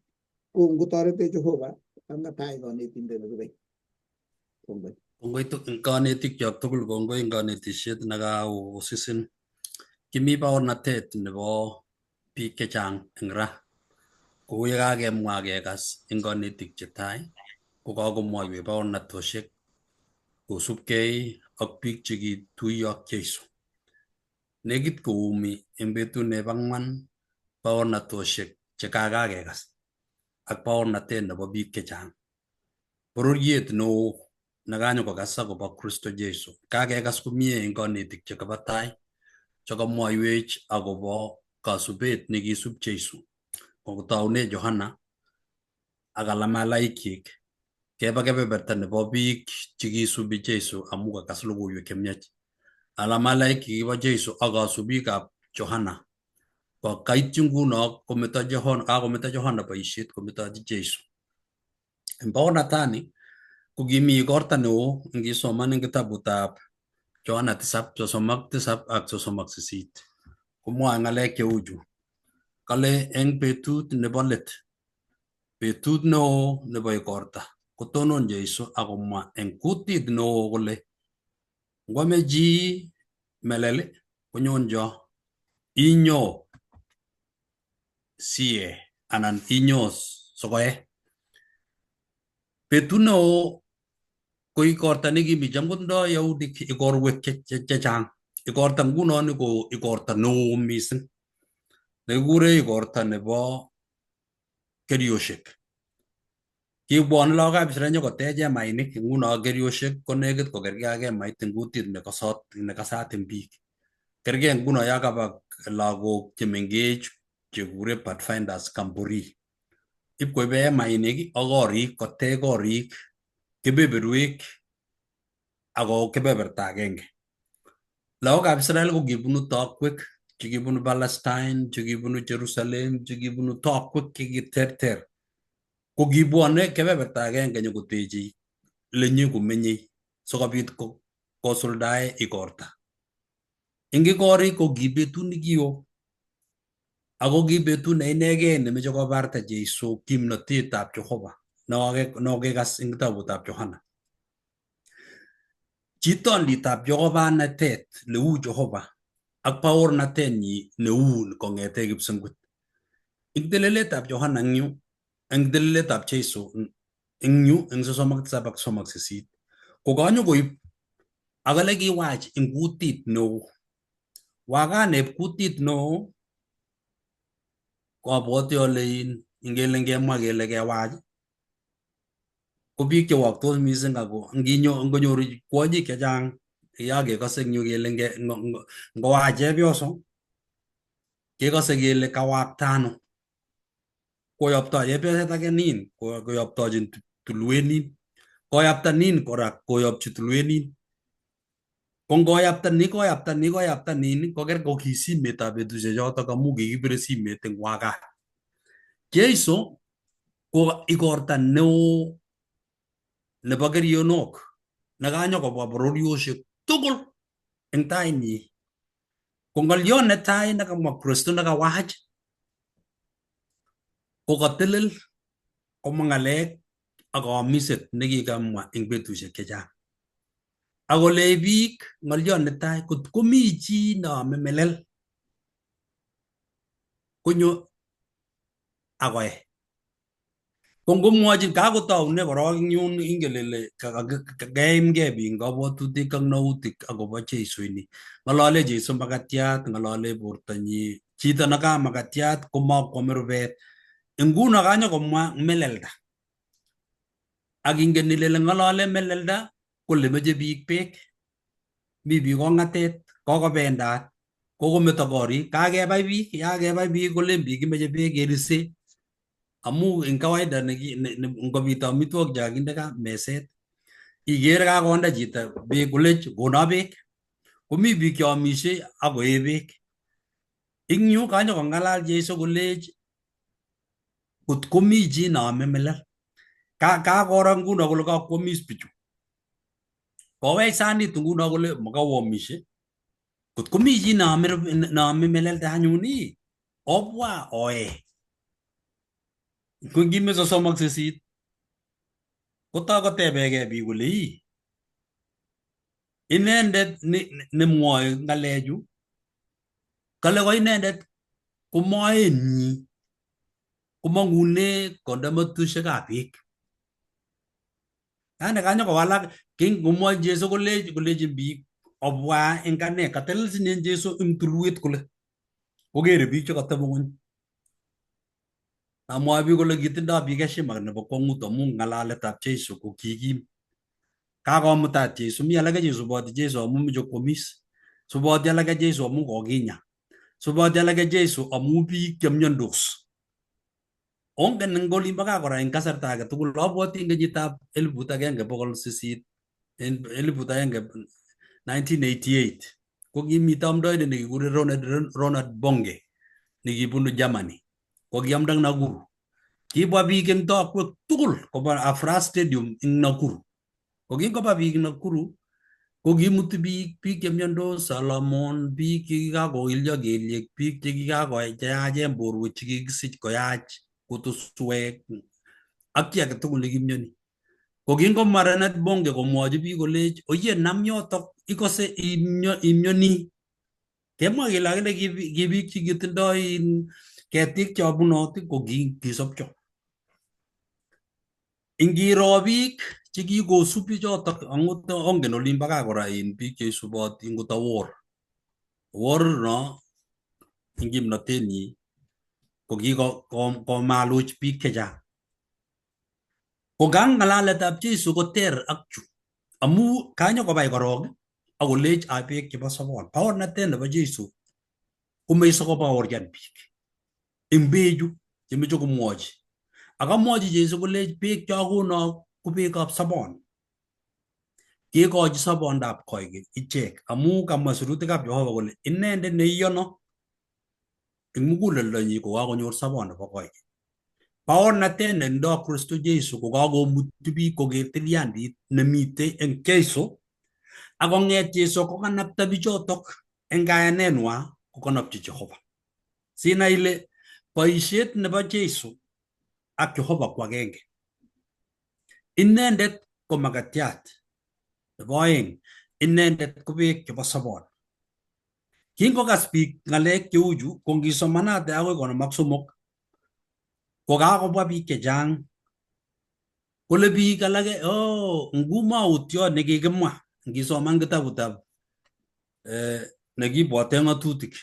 Speaker 4: ko ngu tare te Jehova anga tai go ne tinde ne be kongo
Speaker 5: Kongoi kanetik chok tugul, kongoi kanetishet nekausisin. Kimi baornatet nebo biik chechang eng ra. Kou ye kakemwa kekas eng kanetik chetai, ko kakomwoiwech baornatosiek kosubkei ak biik chekituiyo ak Jesu. Nekit koumi eng betut nebo ang'wan baornatosiek chekakakekas ak baornatet nebo biik chechang. Bororiet neo nekanyokokas akobo Kristo Jesu. Kakekas komie eng kanetik chekobo tai chekamwoiwech akobo kasubet nekisub Jesu kotoune Johana ak alamalaikchik keba kebeberta nebo biik chekisubi Jesu amu kakas logoiwek chemiach. Alamalaik kibo Jesu ak kasubikab Johana kaityi nguno kakometo Johana boisiet kometochi Jesu. Eng baornatani ko kimi igorta neo ngisoman eng kitabutab Johana 7:37 ak 38 komwoe ng'alek cheu chu. Kale eng betut nebo let, betut neo nebo igorta, kotonon Jesu akomwa eng kutit neo kole ngwame chi melel konyonjo, inyo siye anan inyo sokoe. Betut neo ko igorta nekimi cham kotindoi Yahudik igorwek chechang. Igorta nguno ni ko igorta neo mising nekikure igorta nebo kerioshek. Kibwone lagokab Israel nyokotech hemainik, nguno kerioshek ko nekit kokergei ak hemait eng kutit nekasat eng biik. Kergei nguno ya kaba lagok chemengech chekure pathfinders Kamburi. Ipkoibe hemainik ak korik kotech korik kebeberwek ako kebeberta agenge. Lagokab Israel ko kibunu tokwek, chekibunu Palestine, chekibunu Jerusalem, chekibunu tokwek chekiterter. Ko kibwone kebeberta agenge nyokotechi lenye komenye sikobit kosuldae igorta. Eng korik ko kibetut nekio ako kibetut ne inegei nemeche kobarta Jesu kimnotetab Jehova nokekas eng kitabutab Johana. Chitonditab Jehova neu Jehova ak baornatenyi neu kong'ete kipsengwet. Eng teleletab Johana eng yu, eng teleletab Jesu eng yu eng 37 ak 38 ko kanyokoib akale kiwach eng kutit neo. Wakaneb kutit neo kabwoti ale ingele ngemwa kele kewach ko biik chewaktos mising ako ngonyoru kwonyik chechang yakekase eng yu kele ngowach chepyoso kekase kele kawakta ano, koyoptoi chepyoset age nin koyoptochin tulwet nin, koyapta nin kora koyopchi tulwet nin. Ko ngoyapta nin koker ko ki simetab betusiek chotok amu kikibire simet eng wakat. Jesu ko igorta neo nebo kerionok nekanyokobwa bororiosiek tugul eng tainyi. Ko ng'oliot netai nekamwa Kristo nekawach ko katelel komwa ng'alek ak kamiset nekikamwa eng betusiek chechang. Akole biik ng'oliot netai kot komi chi neame melel konyo akoe. Ko ngomwochi kakotoune korok eng yun ingen ile keimgei biik kabwatutik ak nautik akobo Jesu ini. Ng'alale Jesu makatiat, ng'alale bortonyi. Chito neka makatiat komakwame rubet. Nguno kanyo komwa melelda. Ak ingen ile ng'olole melelda kole meche biik beek. Mi biik kong'atet, kokobendat, kokometo korik, kakebai biik kole biik kimeche beek kerise. Amu eng kawaida ngobit amitwogik chakakinde meset, ikere kakonde chito beek kolech kono beek. Komi biik cheamisie ak koee beek. Ing yu kanyo kong'alal Jesu kolech kot komi chi naame melel. Kakoro nguno kole kakwomis bichu. Kowech sanit nguno kole makawomisie. Kot komi chi naame melelda anyun obwa oe. Ko ngimeche 38 kotokotebegei biik kole inendet nemwoe ng'alechu kale ko inendet komoenyi komang'une kondamatusiekab beek. Yani kanyo kowalak kingomwoe Jesu kolechi biik obwa eng ane. Katelelchin Jesu eng tulwet kole kokere biik chekatebe ng'ony. Amwoe biik kole kitindoi biik heshima nebo kwong'ut amu ng'alaletab Jesu ko kikim. Kakomutat Jesu. Mi alake chesuboti Jesu amu meche kwomis. Suboti alake Jesu amu kokinya. Suboti alake Jesu amu biik chemiondos. Ongen eng olimbo gaa kora eng kasarta age tugul abwoti eng kenyitab 1988 ko kimito amdoindet nekikure Ronald Bonge nekibunu Germany. Ko kiamda eng Nakuru. Kibwa biik eng tokwek tugul koba Afra Stadium eng Nakuru. Ko kingoba biik Nakuru ko kimuti biik chemiondos, Solomon, biik chekikakoilyo kelyek, biik chekikakoyachen borwek chekikisich koyach kutuswek ak chi age tugul nekimioni. Ko kingomwa Ronald Bonge komwochi biik kolech oye nam yotok ikose imioni. Kemwa kele akine ki biik chekitindoi ketik chebunoti ko kisopcho. Ingiro biik chekikosubi chotok angot ongen olimbo gaa kora biik cheisuboti ngot awor. Awor no eng kimnotenyi ko kikomaluch biik chechang. Ko ng'alaletab Jesu koter ak chu amu kanyo kobai korok akolech beek chebo sobon. Baornatet nebo Jesu komeise kobaorian biik eng beechu chemeche komwochi. Akamwochi Jesu kolech beek chokono ko beekab sobon. Kekochi sobondab koigeny ichek amu kamwa sirutikab Jehova kole inendet neiyono eng muguleldonyi ko kakonyor sobon nebo koigeny. Baornatet netindoi Kristo Jesu ko kakomuti biik koker tilyandit nemitei eng Jesu akong'et Jesu kokanapta bichotok eng kayanenwa kokanapchi Jehova. Sinai ile boisiet nebo Jesu ak Jehova ko agenge. Inendet ko makatiat. Nebo oeng, inendet ko beek chebo sobon. Kingokas biik ng'alek cheuchu ko ngisomanate akoi 53 ko kakobwa biik chechang kole biik alake ngumautiot nekikimwa ngisoman kitabutab nekibwote ng'atutik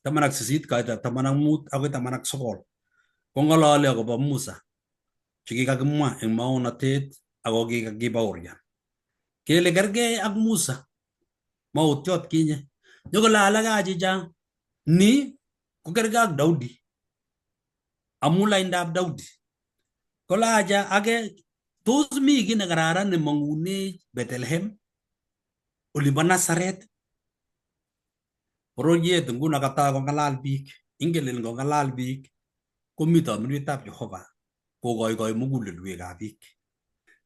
Speaker 5: 18 kaitab 15 akoi 19 ko ng'ololi akobo Musa chekikakimwa eng maonatet ako kikakibaorian kele kergei ak Musa mautiot kinye. Nyokole alake achicha ni ko kergei ak Daudi amu laindab Daudi. Kolaja age tos mi kiy nekararan nemang'une Bethlehem olimbo Nazaret. Bororiet nguno katoi kong'alal biik. Ingen ngong'alal biik komi tamirmiritab Jehova kokoikoi mugulelwekab biik.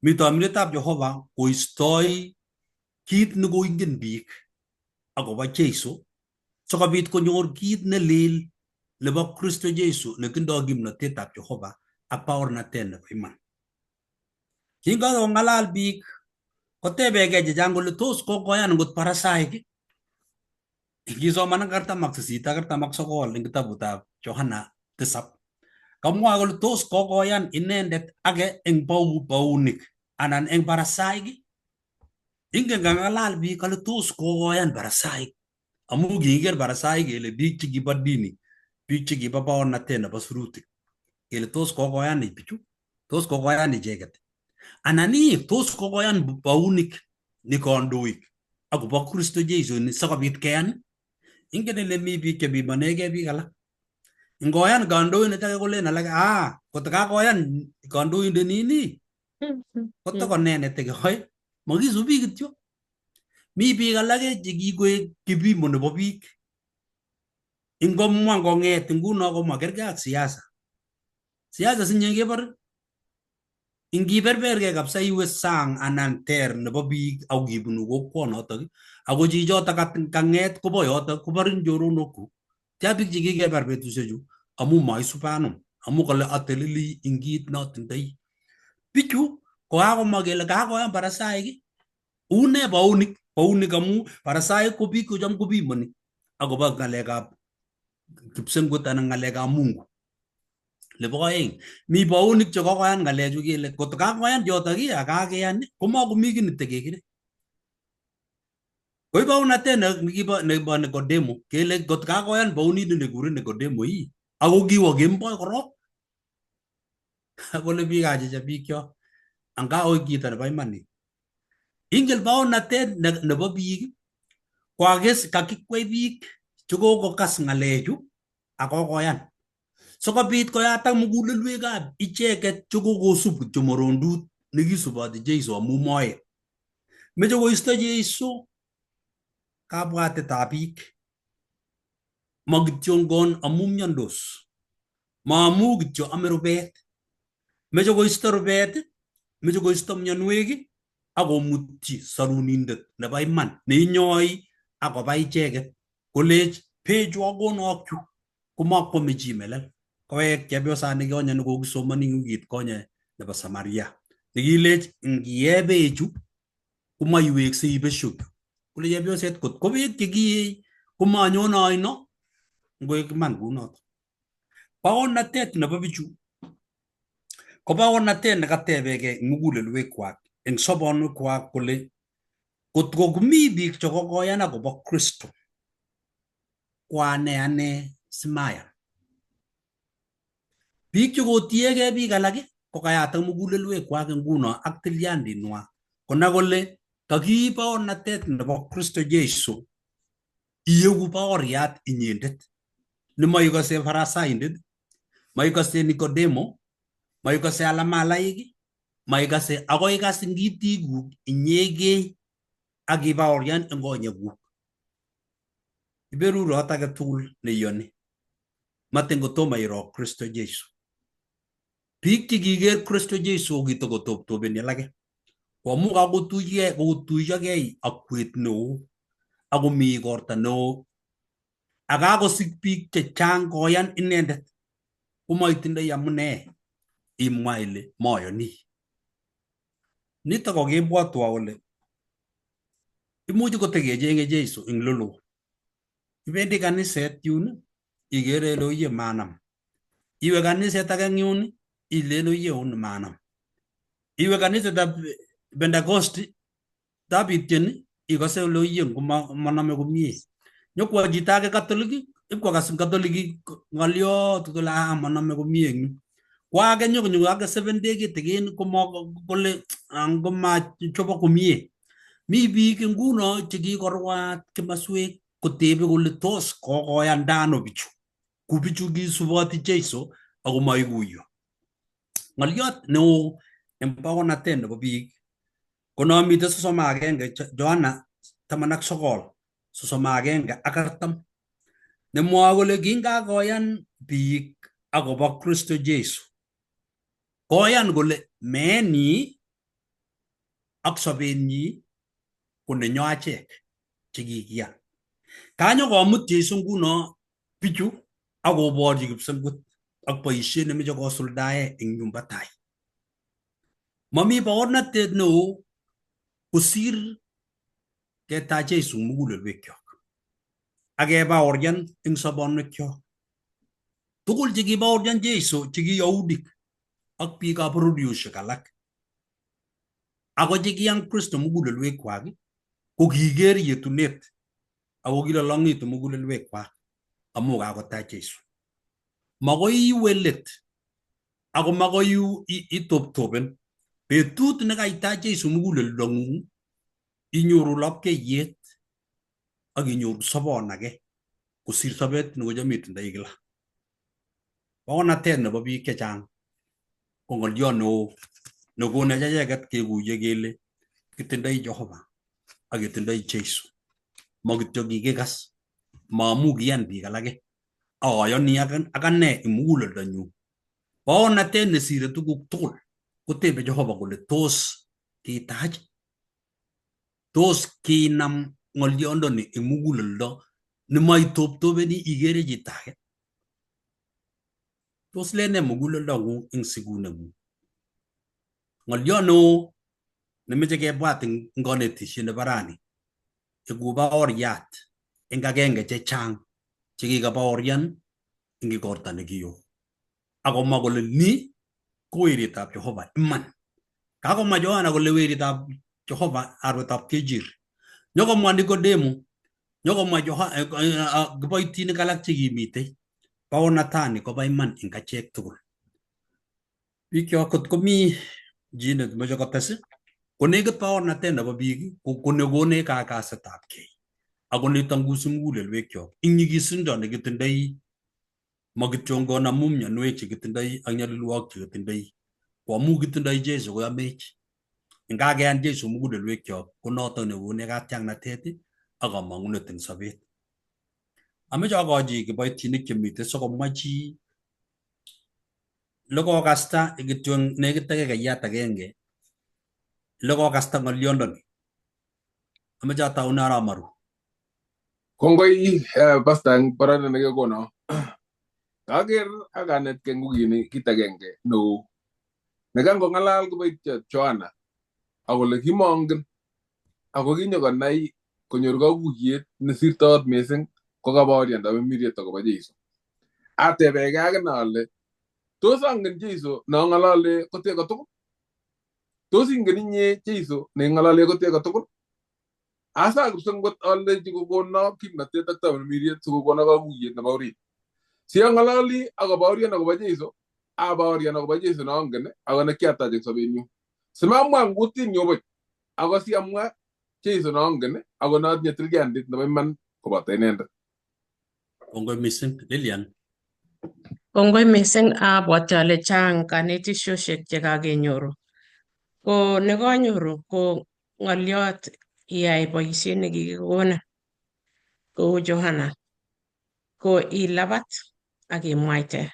Speaker 5: Mi tamirmiritab Jehova koistoi kit nekoingen biik akobo Jesu sikobit konyor kit nelel nebo Kristo Jesu netindoi kimnotetab Jehova ak baornatet nebo iman. Kingokong'alal biik kotebegei chechang kole tos kokoyan ngot parasaik. Ngisoman 48 ak 49 eng kitabutab Yohana 7 kamwa kole tos kokoyan inendet age eng baunik anan eng parasaik. Ingen ng'alal biik kole tos kokoyan parasaik amu kikiker parasaik kele biik chekibo dini, biik chekibo baornatet nebo sirutik. kele tos kokoyan bichu, tos kokoyan icheket, anan tos kokoyan baunik ni kandoik akobo Kristo Jesu ni sikobit keyan. Ingen ile mi biik chebimonegei biik alak. Ngoyan kandoindet age kolen alak kot kakoyan kandoindet nini kotokonee netekeyoe, makisubi kityo. Mi biik alake chekikoek kipimo nebo biik. Ingomwa ngong'et nguno ko makergei ak siasa. Siasa sinye kebore ingiberbergei kabisa iwe sang anan ter nebo biik ak kibunu kokwonotok ako chichotok kang'et kobo yotok koborin choronokuk. Tia biik chekikebar betusiechu amu maisubanum, amu kole ateleli ing kit notindoi. Bichu kokakomwa kele kakoyan Parasaik une baunik amu Parasaik ko biik kocham kopimoni akobo ng'alekab kipsengwet anan ng'alekab Mungu. Nebo aeng, mi baunik chekokoyan ng'alechu kele kot kakoyan chotok akakeyan komakomi kiy netekekire. Koi baunatet nebo Nikodemo kele kot kakoyan baunindet nekure Nikodemo ako kiwo kemboi korok. Kole biik achicha biikyo anga oi kito nebo iman. Ingel baunatet nebo biik ko kakikwei biik chekokokas ng'alechu akokoyan sikobit koyatak mugulelwekab icheket chekokosub kityo morondut nekisuboti Jesu amu moet. Meche koisto Jesu kabwatetab biik, makityon amu miondos, maamu kityo ame rubet. Meche koisto rubet, meche koisto mionwek akomutyi sarunindet nebo iman neinyoi akoba icheket kolech bechu akonokchu komakwame chi melel. Kowek chepyosani konye nekokisomani ing wikit konye nebo Samaria nekilech ngiee bechu komaiweksei besho. Kole chepyoset kot ko beek chekiei komanyone oino ngoek iman kunoto. Baornatet nebo bichu ko baornatet nekatebegei ing mugulelwekwak eng sobonwekwak kole kot komi biik chekokoyan akobo Kristo ko ane simayan. Biik chekotiegei biik alak ko kayatak mugulelwekwak nguno ak tilyandinwa kona kole kakiib baornatet nebo Kristo Jesu iegu baoriat inyendet nemaikose Farisaindet, maikose Nikodemo, maikose alamalaik, maikase akoi ikas ngitikuk inyegei ak ibaorian eng konyekuk. Iberurot age tugul neiyoni matin kotomo iro Kristo Jesu. Biik chekiker Kristo Jesu kitokotoptobeni alake koamu kakotuiyogei ak kwet neo akomi igorta neo akakosik biik chechang koyan inendet komaitindoi amune imwa ile mayoni. Nitok ko kebwotwo kole imuchi kotekechenge Jesu ing lolo. Ibendi kaniset yun igere ile oye manam. Iwe kaniset age yun ile oye un manam. Iwe kanisetab Pentecost tabityen ikose ile oye maname komie. Nyokwo chito age Catholic ipkokas Catholic ng'oliot kole maname komie eng yu. Kwa age nyoko age 7 day kitegen kole ngomachobo komie. Mi biik nguno chekikorwat kimaswek kotebe kole tos kokoyandano bichu ku bichu kisuboti Jesu ako maikuyo. Ng'oliot neo eng baornatet nebo biik konomite 31 Johana 19:31 nemwoe kole kingakoyan biik akobo Kristo Jesu koyan kole meenyi ak sobenyi ko nenyo achek chekikiyan. Kanyo komut Jesu nguno bichu akoborchi kipsengwet ak boisiet nemeche kosuldae eng nyumba tai. Mami baornatet neo kosir ketach Jesu mugulelwekyok akebaorian eng sobonwekyok. Tugul chekibaorian Jesu cheki Yahudik ak biikab bororiosiek alak ako chekiyan Kristo mugulelwekwak ko kiker yetunet ako kilolongitu mugulelwekwak amu kakotach Jesu. Makoi iwe let ako makoyu itoptopen betut nekaita Jesu muguleldongung inyoru lapkeiyet ak inyoru sobon age kosir sobet nekocham itindoi kila. Baornatet nebo biik chechang ko ng'olyo neo nekonech acheket kekuye kele kitindoi Jehova ak kitindoi Jesu. Makityo kikikas, maamu kiyan biik alake, ayani ak ane eng muguleldonyu. Baornatet nesire tuguk tugul kotebe Jehova kole tos kitach, tos kinam ng'olyondoni eng muguleldo nemaitoptobeni ikere chito age. Tos lene muguleldong'ung eng sikuneng'ung. Ng'olyo neo nemeche kebwat eng kanetishet nebo rani eku baoriat eng agenge chechang chekikabaorian eng ikorta nekiyo. Akomwa kole ni ko weritab Jehova iman. Kakomwa Johana kole weritab Jehova arwetab kejir. Nyokomwa Nikodemo, nyokomwa kiboitinik alak chekimitei. Baornatani koba iman eng achek tugul. Bikyok kot komi chi nemoche kotes ko nekit baornatet nebo biik ko nekonech kakasetab kei ako netangusi mugulelwekyok ing nyigisindo nekitindoi, makityo ngonamu mionwek chekitindoi ak nyalilwogik chekitindoi ko amu kitindoi Jesu koyamech. Ngakeyan Jesu mugulelwekyok ko noto nekonech katiaknatet ak kamang'unet eng sobet. Ameche akochi kiboitinik chemitei sikomwa chi lekokasta kityo nekit dakikayat agenge lekokasta ng'olyondoni. Ameche ataune arap Maru.
Speaker 1: Kongoi pastor eng boroindo nekekono. Kaker akanetkei kit agenge neo nekangong'alal kiboitiot Johana akole kimongen ako kinyokonai konyor kakuyet nesirtoi mising ko kabaorian Miriet akobo Jesu. Atebekei akine ale tos angen Jesu nang'alale kotie kotugul? Tos ingen inye Jesu neng'alale kotie kotugul? Asa kipsengwet alechi kokono kimnatet ak Miriet sikokono kakuyet nebo orit. Siang'alali akobaorian akobo Jesu, abaorian akobo Jesu nangen ako nekiatach eng sobenyu. Simamwa eng kutinyu buch ako siamwa Jesu nangen ako natinye tilyandit nebo iman koboto inendet.
Speaker 5: Kongoi mising Lilian.
Speaker 2: Kongoi mising, abwoti ale chang kanetisioshek chekakenyoru. Ko nekanyoru ko ng'oliot iyai boisiet nekikikonin kou Johana ko ilabat ak imwaite.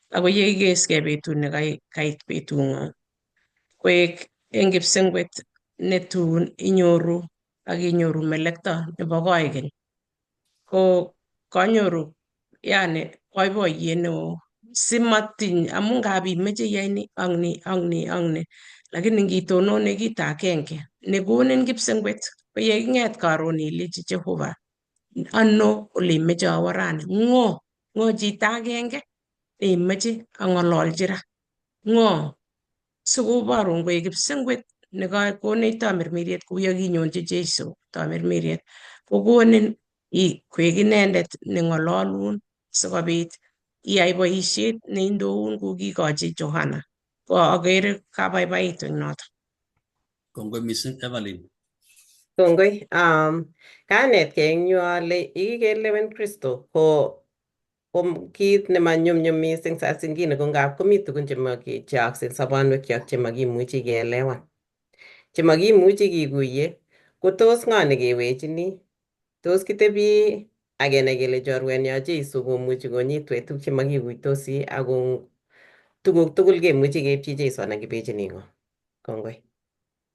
Speaker 2: Ako yeikeskei betut nekait betung'ung koek eng kipsengwet netun inyoru ak inyoru melekto nebo koikeny. Ko kanyoru yani boiboiyet neo simatiny amu ngap imeche iyai ni ak ni ak ni ak ni, lakini ngitonone kito agenge nekonin kipsengwet ko yeking'et karon ilechi Jehova ano oleimeche awo rani, ng'o chito agenge neimeche ang'ololchi ra, ng'o sikoborun koek kipsengwet nekakonech tamirmiriet kou yakinyonchi Jesu tamirmiriet kokonin koek inendet neng'ololun sikobit iyai boisiet neindoun kou kikochi Johana. Ko akere kabaibaitu eng noto.
Speaker 5: Kongoi mising Evelyn.
Speaker 3: Kongoi, kanetkei eng yu ale ikikelewen Kristo ko kit nemanyumnyum mising saa zingine ko ngap komi tugun cheyaakse eng sobonwekyok chemakimuchi keelewan, chemakimuchi kikuye, ko tos ng'o nekewechini? Tos kitebi akenai kele chorwenyo Jesu komuchi konyitwech tuguk chemakikuitosi ako tuguk tugul kemuchi keipchi Jesu anan kibechini ng'o? Kongoi.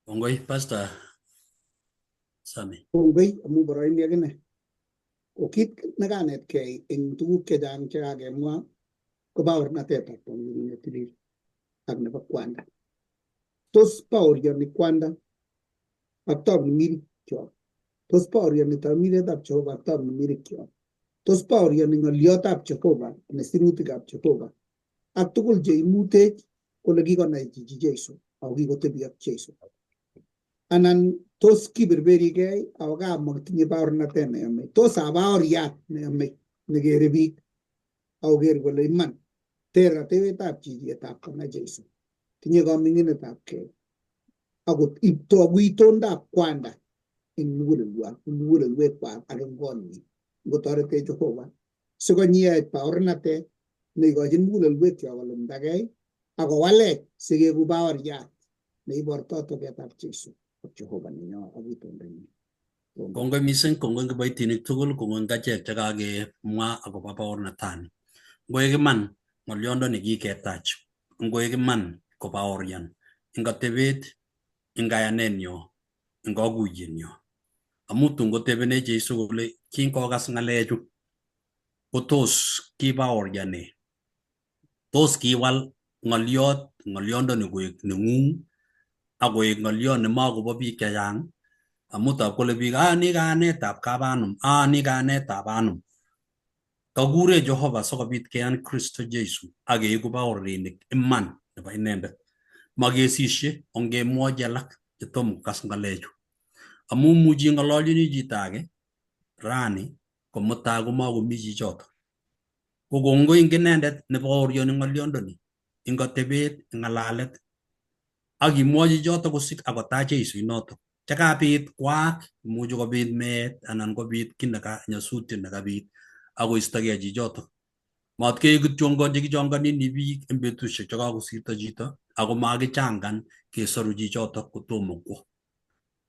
Speaker 5: Kongoi Pastor Sami.
Speaker 4: Kongoi amu boroindo akine. Ko kit nekanetkei eng tuguk chechang chekakemwa ko baornatetab Mungu netilil ak nebo kwanda. Tos baoriani kwanda ak tamirmirikyok? Tos baoriani tamirmirietab Jehova ak tamirmirikyok? Tos baoriani ng'oliotab Jehova ne sirutikab Jehova ak tugul cheimutech kole kikonai chichi Jesu ako kikotebi ak Jesu? Anan tos kiberberigei ako kamakitinye baornatet neyome? Tos abaoriat neyome nekere biik ako ker kole iman ter atebetab chichitab kona Jesu, tinye kaminginetabkei akot togu itondab kwanda eng mugulelwekwak ak eng konyik. Ngotoretech Jehova sikonyiyech baornatet neikochin mugulelwekyok kolumdagei akowalech sikeku baoriat neibortoi togetab Jesu ak Jehova nenyo ak itondanyi.
Speaker 5: Kongoi mising, kongoi kiboitinik tugul, kongoi ngachek chekakemwa akobo baornatani. Ngoek iman ng'olyondoni kiketach, ngoek iman ko baorian eng atebet, eng kayanenyo, eng kaguyenyo. Amu tun kotebene Jesu kole kingokas ng'alechu ko tos kibaoriane, tos kiwal ng'olyondoni koek neng'ung akoek ng'olyot nemakobo biik chechang. Amu tab kole biik ni kayanetab kabanum, ni kayanetab anum. Kakure Jehova sikobit keyan Kristo Jesu akeiku baorinik iman nebo inendet. Makesishe ongemwochi alak chetom kokas ng'alechu. Amu muchi ng'ololjini chito age rani ko mutai komakomi chichoto. Ko kongoi eng inendet nebaoriani ng'olyondoni eng atebet, eng ng'alalet, akimwochi choto kosik akotach Jesu inoto. Chekabit kwaak, imuchi kobit meet anan kobit ki nyasutiet nekabit akoistogei chichoto. Matkeib kityo chekichongonini biik eng betusiek chekakosirto chito ako makichangan kesoru chichoto kotomo kwo.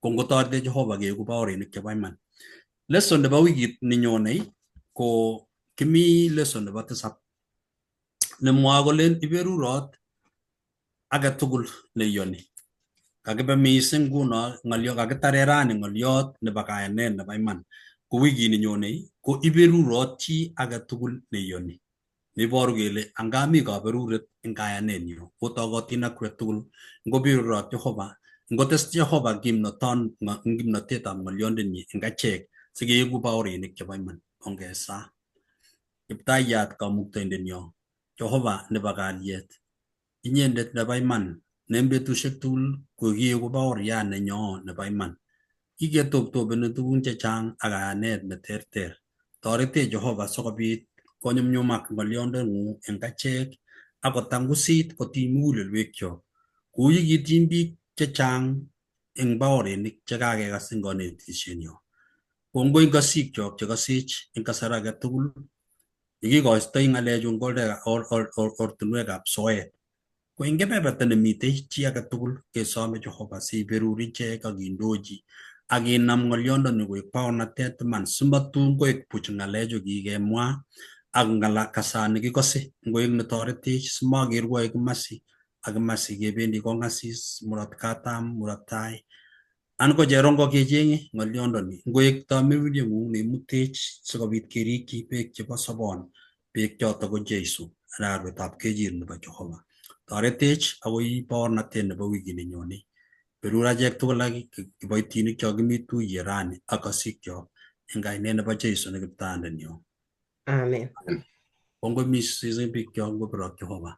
Speaker 5: Ko ngotorete Jehova keiku baorinik chebo iman. Lesson nebo wikit nenyone ko kimi lesson nebo 7 nemwoe kole iberurot age tugul neiyoni. Kakibe mising nguno ng'olyo kakitare rani ng'olyot nebo kayanet nebo iman. Ko wikini nyone ko iberurot chi age tugul neiyoni. Neiboru kele angami kaberuret eng kayanenyu kotogotin ak tugul ngoberurot Jehova, ngotes Jehova kimnotetab ng'olyondenyi eng achek sikeiku baorinik chebo iman. Ongesa Kiptayat Kamuktaindenyo, Jehova nebo kalyet, inyendet nebo iman ne eng betusiek tugul ko kieku baoriat nenyo nebo iman. Kiketoptobeni tugun chechang ak kayanet neterter. Toretech Jehova sikobit konyumnyumak ng'olyondeng'ung eng achek akotangusit kotiny mugulelwekyok kou ye kitiny biik chechang eng baorinik chekakekas eng kanetisyenyo. Kongoi eng kosikyok chekasech eng kasar age tugul yekikoistoi ng'alechu eng ortinwekab soet. Ko eng kebeberta nemitei chi age tugul kesome Jehova siberur ichek akindochi akinam ng'olyondoni koek baornatet iman simatun koek buch ng'alechu kikemwa ak kasani kikose ngoek netoretech simakerwoe kimasi ak kimasi kebendi kong'asis murot katam, murot tai anan ko cherongo kecheng'e ng'olyondoni ngoek tamirmirieng'ung neimutech sikobit kerikyi beek chebo sobon. Beek choto ko Jesu, arawet kejir nebo Jehova. Toretech akoi baornatet nebo wikit nenyone. Berur achek tugul ak kiboitinik cho kimi tuiye rani ak kosikyok eng kainet nebo Jesu ne Kiptayandenyo.
Speaker 3: Amen.
Speaker 5: Kongoi mising bikyok ngoberot Jehova.